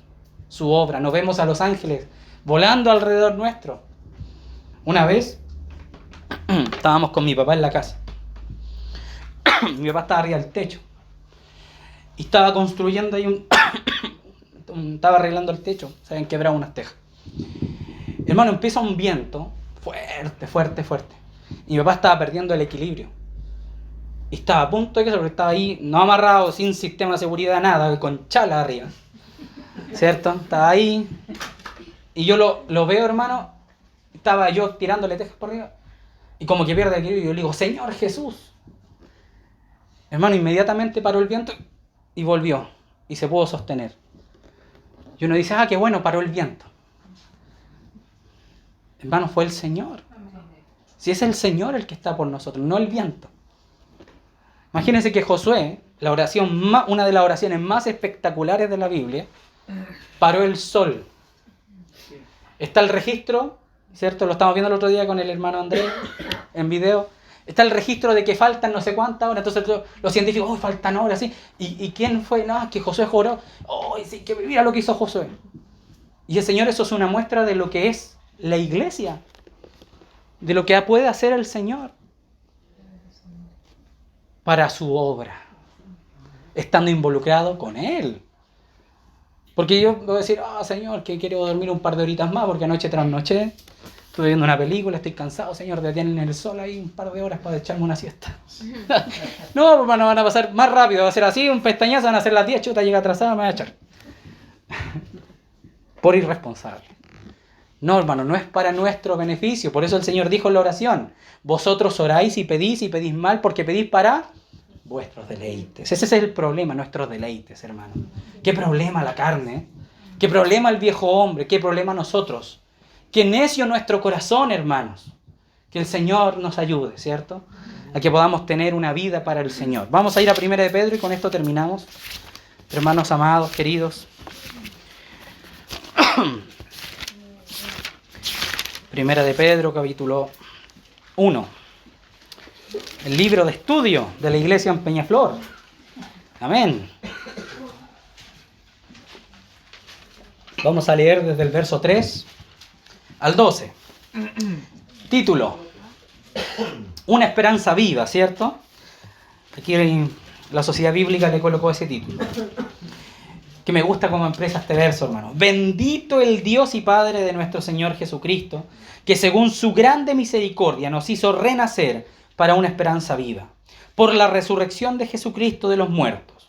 su obra, no vemos a los ángeles volando alrededor nuestro. Una vez estábamos con mi papá en la casa. Mi papá estaba arriba del techo y estaba construyendo ahí estaba arreglando el techo, se habían quebrado unas tejas. Hermano, empieza un viento fuerte. Y mi papá estaba perdiendo el equilibrio. Y estaba a punto de que porque estaba ahí, no amarrado, sin sistema de seguridad, nada, con chala arriba. ¿Cierto? Estaba ahí. Y yo lo veo, hermano. Estaba yo tirándole tejas por arriba. Y como que pierde el equilibrio. Y yo le digo, Señor Jesús. Hermano, inmediatamente paró el viento y volvió. Y se pudo sostener. Y uno dice, qué bueno, paró el viento. Hermano, fue el Señor. Si es el Señor el que está por nosotros, no el viento. Imagínense que Josué, una de las oraciones más espectaculares de la Biblia, paró el sol. Está el registro, ¿cierto? Lo estamos viendo el otro día con el hermano Andrés en video. Está el registro de que faltan no sé cuántas horas. Entonces los científicos, faltan horas, ¿sí? ¿Y quién fue? No, que Josué juró. Sí, que mira lo que hizo Josué. Y el Señor, eso es una muestra de lo que es la iglesia. De lo que puede hacer el Señor. Para su obra. Estando involucrado con Él. Porque yo voy a decir, Señor, que quiero dormir un par de horitas más porque anoche trasnoché. Estuve viendo una película, estoy cansado, Señor, detienen el sol ahí un par de horas para echarme una siesta. No, hermano, van a pasar más rápido, va a ser así, un pestañazo, van a ser las 10, chuta, llega atrasada, me voy a echar. Por irresponsable. No, hermano, no es para nuestro beneficio. Por eso el Señor dijo en la oración, vosotros oráis y pedís mal porque pedís para vuestros deleites. Ese es el problema, nuestros deleites, hermano. ¿Qué problema la carne? ¿Qué problema el viejo hombre? ¿Qué problema nosotros? ¡Qué necio nuestro corazón, hermanos! Que el Señor nos ayude, ¿cierto? A que podamos tener una vida para el Señor. Vamos a ir a 1 de Pedro y con esto terminamos. Hermanos amados, queridos. 1 de Pedro, capítulo 1. El libro de estudio de la iglesia en Peñaflor. Amén. Vamos a leer desde el verso 3 al 12. Título: Una esperanza viva, ¿cierto? Aquí la Sociedad Bíblica le colocó ese título. Que me gusta como empresa este verso, hermano. Bendito el Dios y Padre de nuestro Señor Jesucristo, que según su grande misericordia nos hizo renacer para una esperanza viva, por la resurrección de Jesucristo de los muertos,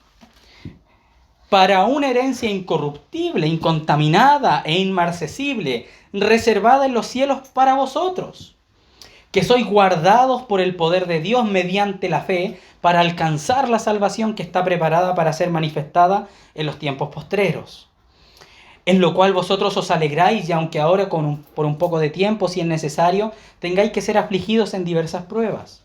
para una herencia incorruptible, incontaminada e inmarcesible, reservada en los cielos para vosotros, que sois guardados por el poder de Dios mediante la fe para alcanzar la salvación que está preparada para ser manifestada en los tiempos postreros, en lo cual vosotros os alegráis y aunque ahora por un poco de tiempo, si es necesario, tengáis que ser afligidos en diversas pruebas,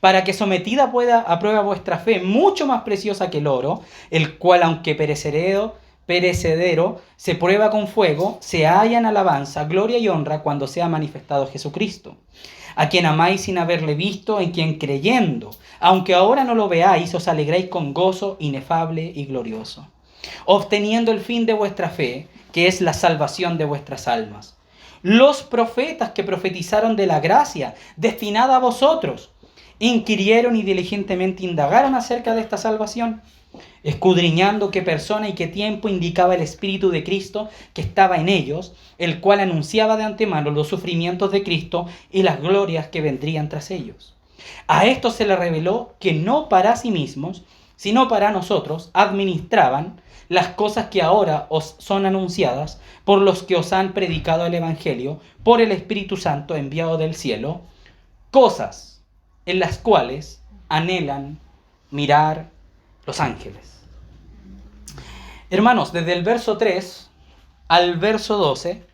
para que sometida a prueba vuestra fe, mucho más preciosa que el oro, el cual aunque perecedero, se prueba con fuego, se halla en alabanza, gloria y honra cuando sea manifestado Jesucristo, a quien amáis sin haberle visto, en quien creyendo, aunque ahora no lo veáis, os alegráis con gozo inefable y glorioso, obteniendo el fin de vuestra fe, que es la salvación de vuestras almas. Los profetas que profetizaron de la gracia destinada a vosotros, inquirieron y diligentemente indagaron acerca de esta salvación, escudriñando qué persona y qué tiempo indicaba el Espíritu de Cristo que estaba en ellos, el cual anunciaba de antemano los sufrimientos de Cristo y las glorias que vendrían tras ellos. A esto se le reveló que no para sí mismos, sino para nosotros, administraban las cosas que ahora os son anunciadas por los que os han predicado el Evangelio por el Espíritu Santo enviado del cielo, cosas en las cuales anhelan mirar los ángeles. Hermanos, desde el verso 3 al verso 12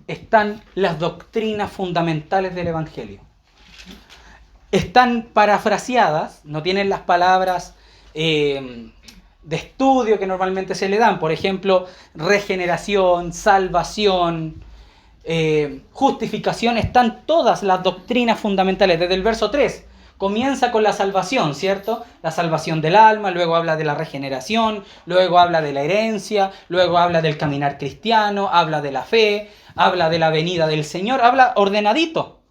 están las doctrinas fundamentales del Evangelio. Están parafraseadas, no tienen las palabras de estudio que normalmente se le dan. Por ejemplo, regeneración, salvación, justificación. Están todas las doctrinas fundamentales. Desde el verso 3, comienza con la salvación, ¿cierto? La salvación del alma, luego habla de la regeneración, luego habla de la herencia, luego habla del caminar cristiano, habla de la fe, habla de la venida del Señor, habla ordenadito.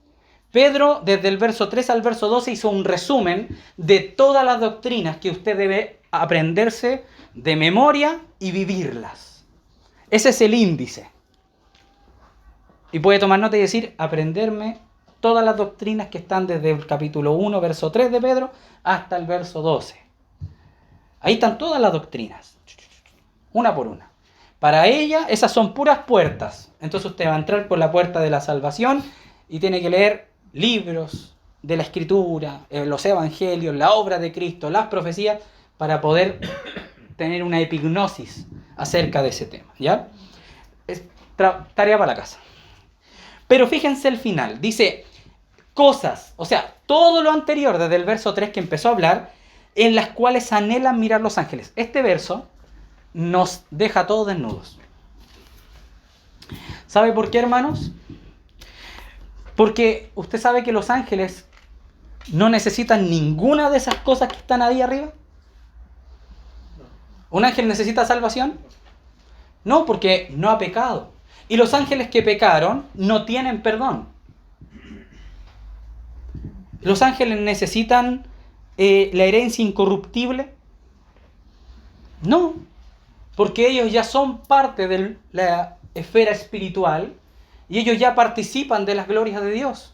Pedro, desde el verso 3 al verso 12, hizo un resumen de todas las doctrinas que usted debe aprenderse de memoria y vivirlas. Ese es el índice. Y puede tomar nota y decir, aprenderme todas las doctrinas que están desde el capítulo 1, verso 3 de Pedro, hasta el verso 12. Ahí están todas las doctrinas, una por una. Para ella, esas son puras puertas. Entonces usted va a entrar por la puerta de la salvación y tiene que leer libros de la Escritura, los Evangelios, la obra de Cristo, las profecías, para poder tener una epignosis acerca de ese tema, ¿ya? Es tarea para la casa. Pero fíjense el final, dice cosas, o sea, todo lo anterior desde el verso 3 que empezó a hablar, en las cuales anhelan mirar los ángeles. Este verso nos deja todos desnudos. ¿Sabe por qué, hermanos? Porque usted sabe que los ángeles no necesitan ninguna de esas cosas que están ahí arriba. ¿Un ángel necesita salvación? No, porque no ha pecado. Y los ángeles que pecaron no tienen perdón. ¿Los ángeles necesitan la herencia incorruptible? No, porque ellos ya son parte de la esfera espiritual y ellos ya participan de las glorias de Dios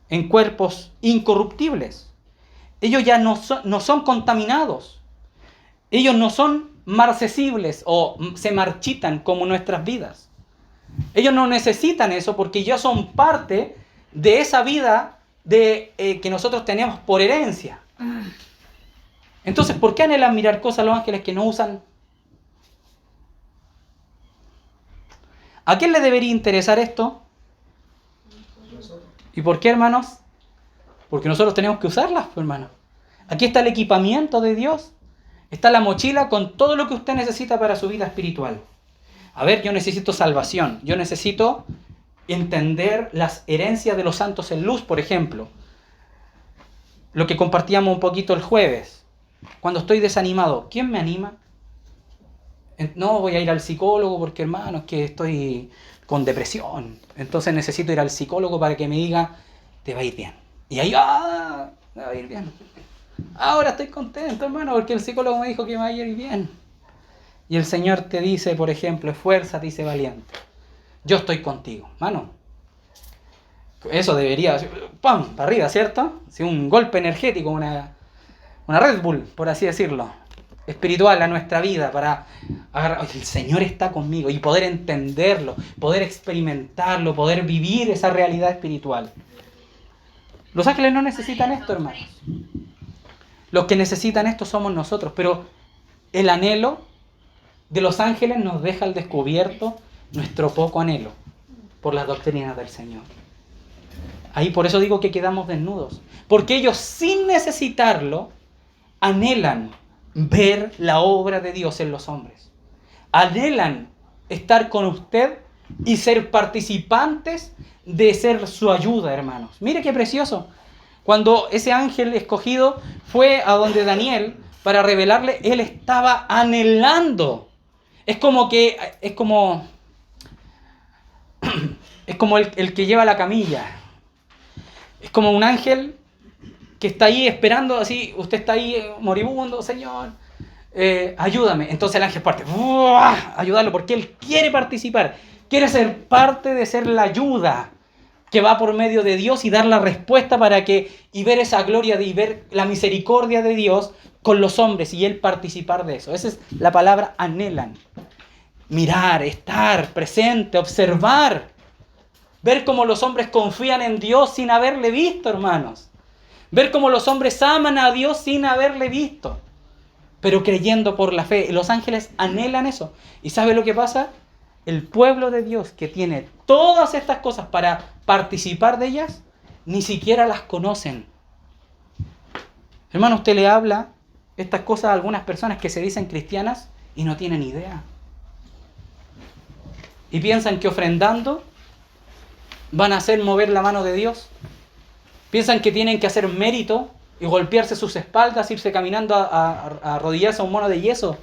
en cuerpos incorruptibles. Ellos ya no son contaminados. Ellos no son marcesibles o se marchitan como nuestras vidas. Ellos no necesitan eso porque ya son parte de esa vida que nosotros tenemos por herencia. Entonces, ¿por qué anhelan mirar cosas los ángeles que no usan? ¿A quién le debería interesar esto? ¿Y por qué, hermanos? Porque nosotros tenemos que usarlas, hermanos. Aquí está el equipamiento de Dios. Está la mochila con todo lo que usted necesita para su vida espiritual. A ver, yo necesito salvación. Yo necesito entender las herencias de los santos en luz, por ejemplo. Lo que compartíamos un poquito el jueves. Cuando estoy desanimado, ¿quién me anima? No, voy a ir al psicólogo porque, hermano, es que estoy con depresión. Entonces necesito ir al psicólogo para que me diga, te va a ir bien. Y ahí, me va a ir bien. Ahora estoy contento, hermano, porque el psicólogo me dijo que me va a ir bien. Y el Señor te dice, por ejemplo, esfuérzate y sé valiente. Yo estoy contigo, mano. Eso debería, ¡pam!, para arriba, ¿cierto? Sí, un golpe energético, una Red Bull, por así decirlo, espiritual a nuestra vida, para agarrar, el Señor está conmigo, y poder entenderlo, poder experimentarlo, poder vivir esa realidad espiritual. Los ángeles no necesitan esto, hermanos. Los que necesitan esto somos nosotros, pero el anhelo de los ángeles nos deja al descubierto nuestro poco anhelo por las doctrinas del Señor. Ahí por eso digo que quedamos desnudos, porque ellos sin necesitarlo anhelan ver la obra de Dios en los hombres. Anhelan estar con usted y ser participantes de ser su ayuda, hermanos. Mire qué precioso. Cuando ese ángel escogido fue a donde Daniel para revelarle, él estaba anhelando. Es como el que lleva la camilla. Es como un ángel que está ahí esperando, así, usted está ahí moribundo, Señor, ayúdame. Entonces el ángel parte, ayudarlo, porque él quiere participar, quiere ser parte de ser la ayuda que va por medio de Dios y dar la respuesta y ver esa gloria y ver la misericordia de Dios con los hombres y él participar de eso. Esa es la palabra anhelan. Mirar, estar presente, observar, ver cómo los hombres confían en Dios sin haberle visto, hermanos. Ver cómo los hombres aman a Dios sin haberle visto, pero creyendo por la fe. Y los ángeles anhelan eso. ¿Y sabe lo que pasa? El pueblo de Dios que tiene todas estas cosas para participar de ellas, ni siquiera las conocen. Hermano, usted le habla estas cosas a algunas personas que se dicen cristianas y no tienen idea. Y piensan que ofrendando van a hacer mover la mano de Dios. Piensan que tienen que hacer mérito y golpearse sus espaldas, irse caminando a arrodillarse a un mono de yeso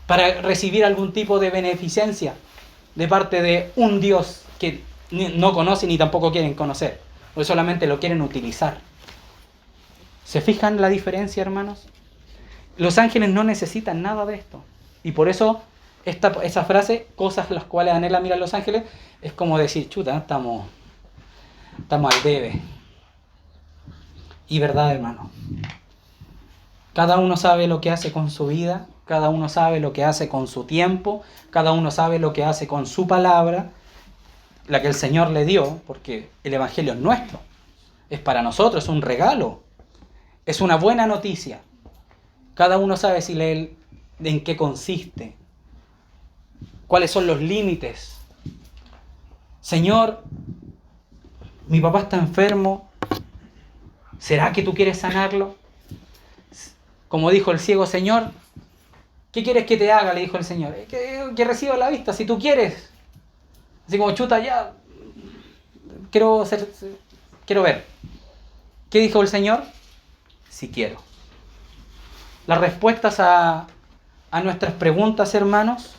para recibir algún tipo de beneficencia de parte de un Dios que no conocen ni tampoco quieren conocer, o solamente lo quieren utilizar. ¿Se fijan la diferencia, hermanos? Los ángeles no necesitan nada de esto. Y por eso esa frase, cosas las cuales anhela mirar los ángeles, es como decir, chuta, estamos al debe. Y verdad, hermano. Cada uno sabe lo que hace con su vida, cada uno sabe lo que hace con su tiempo, cada uno sabe lo que hace con su palabra, la que el Señor le dio, porque el Evangelio es nuestro, es para nosotros, es un regalo, es una buena noticia. Cada uno sabe en qué consiste, cuáles son los límites. Señor, mi papá está enfermo, ¿será que tú quieres sanarlo? Como dijo el ciego, Señor, ¿qué quieres que te haga? Le dijo el Señor. Que reciba la vista, si tú quieres. Así como, chuta, ya, quiero ver. ¿Qué dijo el Señor? Si quiero. Las respuestas a nuestras preguntas, hermanos,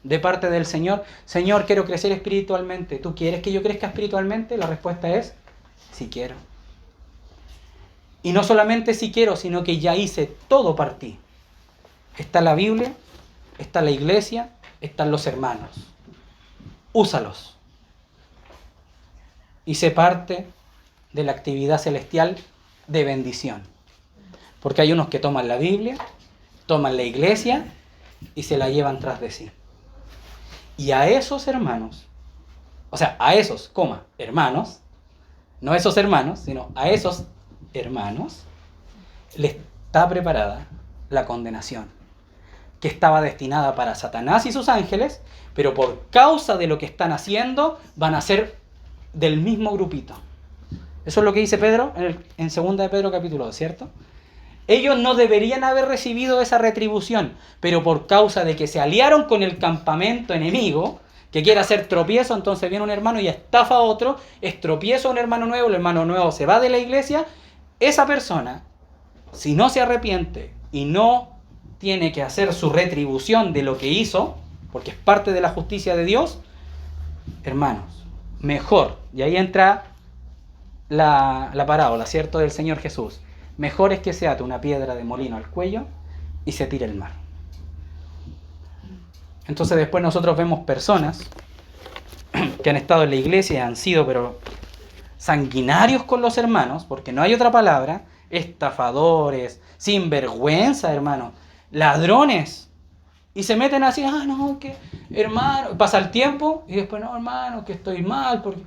de parte del Señor. Señor, quiero crecer espiritualmente. ¿Tú quieres que yo crezca espiritualmente? La respuesta es, si quiero. Y no solamente si quiero, sino que ya hice todo para ti. Está la Biblia, está la iglesia, están los hermanos. Úsalos. Y sé parte de la actividad celestial de bendición. Porque hay unos que toman la Biblia, toman la iglesia y se la llevan tras de sí. Y a esos hermanos, hermanos, no esos hermanos, sino a esos hermanos, les está preparada la condenación, que estaba destinada para Satanás y sus ángeles, pero por causa de lo que están haciendo, van a ser del mismo grupito. Eso es lo que dice Pedro en 2 de Pedro capítulo 2, ¿cierto? Ellos no deberían haber recibido esa retribución, pero por causa de que se aliaron con el campamento enemigo, que quiere hacer tropiezo, entonces viene un hermano y estafa a otro, es tropiezo a un hermano nuevo, el hermano nuevo se va de la iglesia. Esa persona, si no se arrepiente y no tiene que hacer su retribución de lo que hizo, porque es parte de la justicia de Dios, hermanos, mejor, y ahí entra la parábola, ¿cierto?, del Señor Jesús. Mejor es que se ate una piedra de molino al cuello y se tire al mar. Entonces después nosotros vemos personas que han estado en la iglesia y han sido pero sanguinarios con los hermanos, porque no hay otra palabra, estafadores, sinvergüenza, hermano, ladrones, y se meten así, no, que hermano, pasa el tiempo y después, no, hermano, que estoy mal, porque...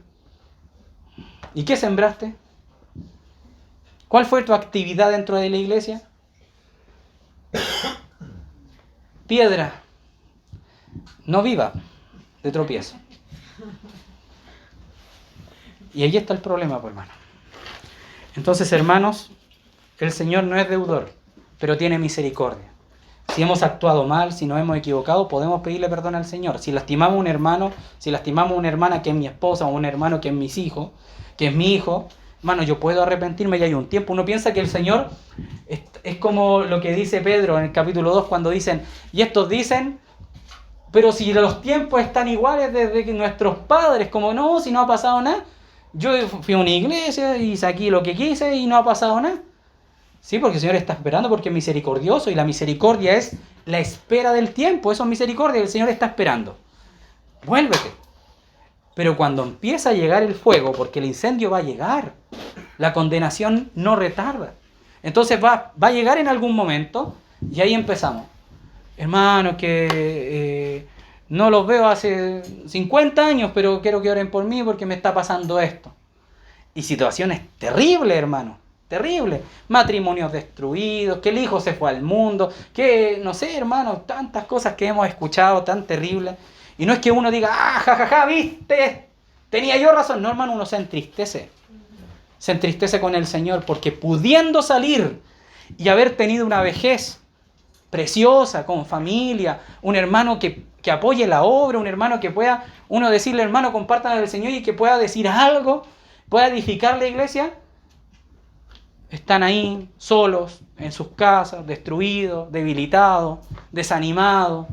¿Y qué sembraste? ¿Cuál fue tu actividad dentro de la iglesia? Piedra no viva de tropiezo. Y ahí está el problema, pues, hermano. Entonces, hermanos, el Señor no es deudor, pero tiene misericordia. Si hemos actuado mal, si nos hemos equivocado, podemos pedirle perdón al Señor. Si lastimamos a un hermano, si lastimamos a una hermana que es mi esposa, o un hermano que es mi hijo, hermano, yo puedo arrepentirme y hay un tiempo. Uno piensa que el Señor es como lo que dice Pedro en el capítulo 2 cuando dicen, y estos dicen, pero si los tiempos están iguales desde que nuestros padres, como no, si no ha pasado nada. Yo fui a una iglesia y saqué lo que quise y no ha pasado nada. Sí, porque el Señor está esperando porque es misericordioso y la misericordia es la espera del tiempo. Eso es misericordia, el Señor está esperando. Vuélvete. Pero cuando empieza a llegar el fuego, porque el incendio va a llegar, la condenación no retarda. Entonces va a llegar en algún momento y ahí empezamos. Hermano, que no los veo hace 50 años, pero quiero que oren por mí porque me está pasando esto. Y situaciones terribles, hermano, terribles. Matrimonios destruidos, que el hijo se fue al mundo, que, no sé, hermano, tantas cosas que hemos escuchado tan terribles. Y no es que uno diga, jajaja, viste, tenía yo razón. No, hermano, uno se entristece. Se entristece con el Señor porque pudiendo salir y haber tenido una vejez preciosa, con familia, un hermano que apoye la obra, un hermano que pueda, uno decirle, hermano, compartan al Señor y que pueda decir algo, pueda edificar la iglesia, están ahí solos, en sus casas, destruidos, debilitados, desanimados,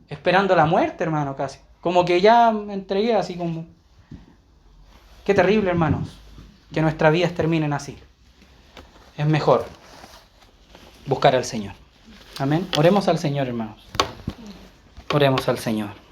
esperando la muerte, hermano, casi. Como que ya me entregué así como... Qué terrible, hermanos, que nuestras vidas terminen así. Es mejor buscar al Señor. Amén. Oremos al Señor, hermanos. Oremos al Señor.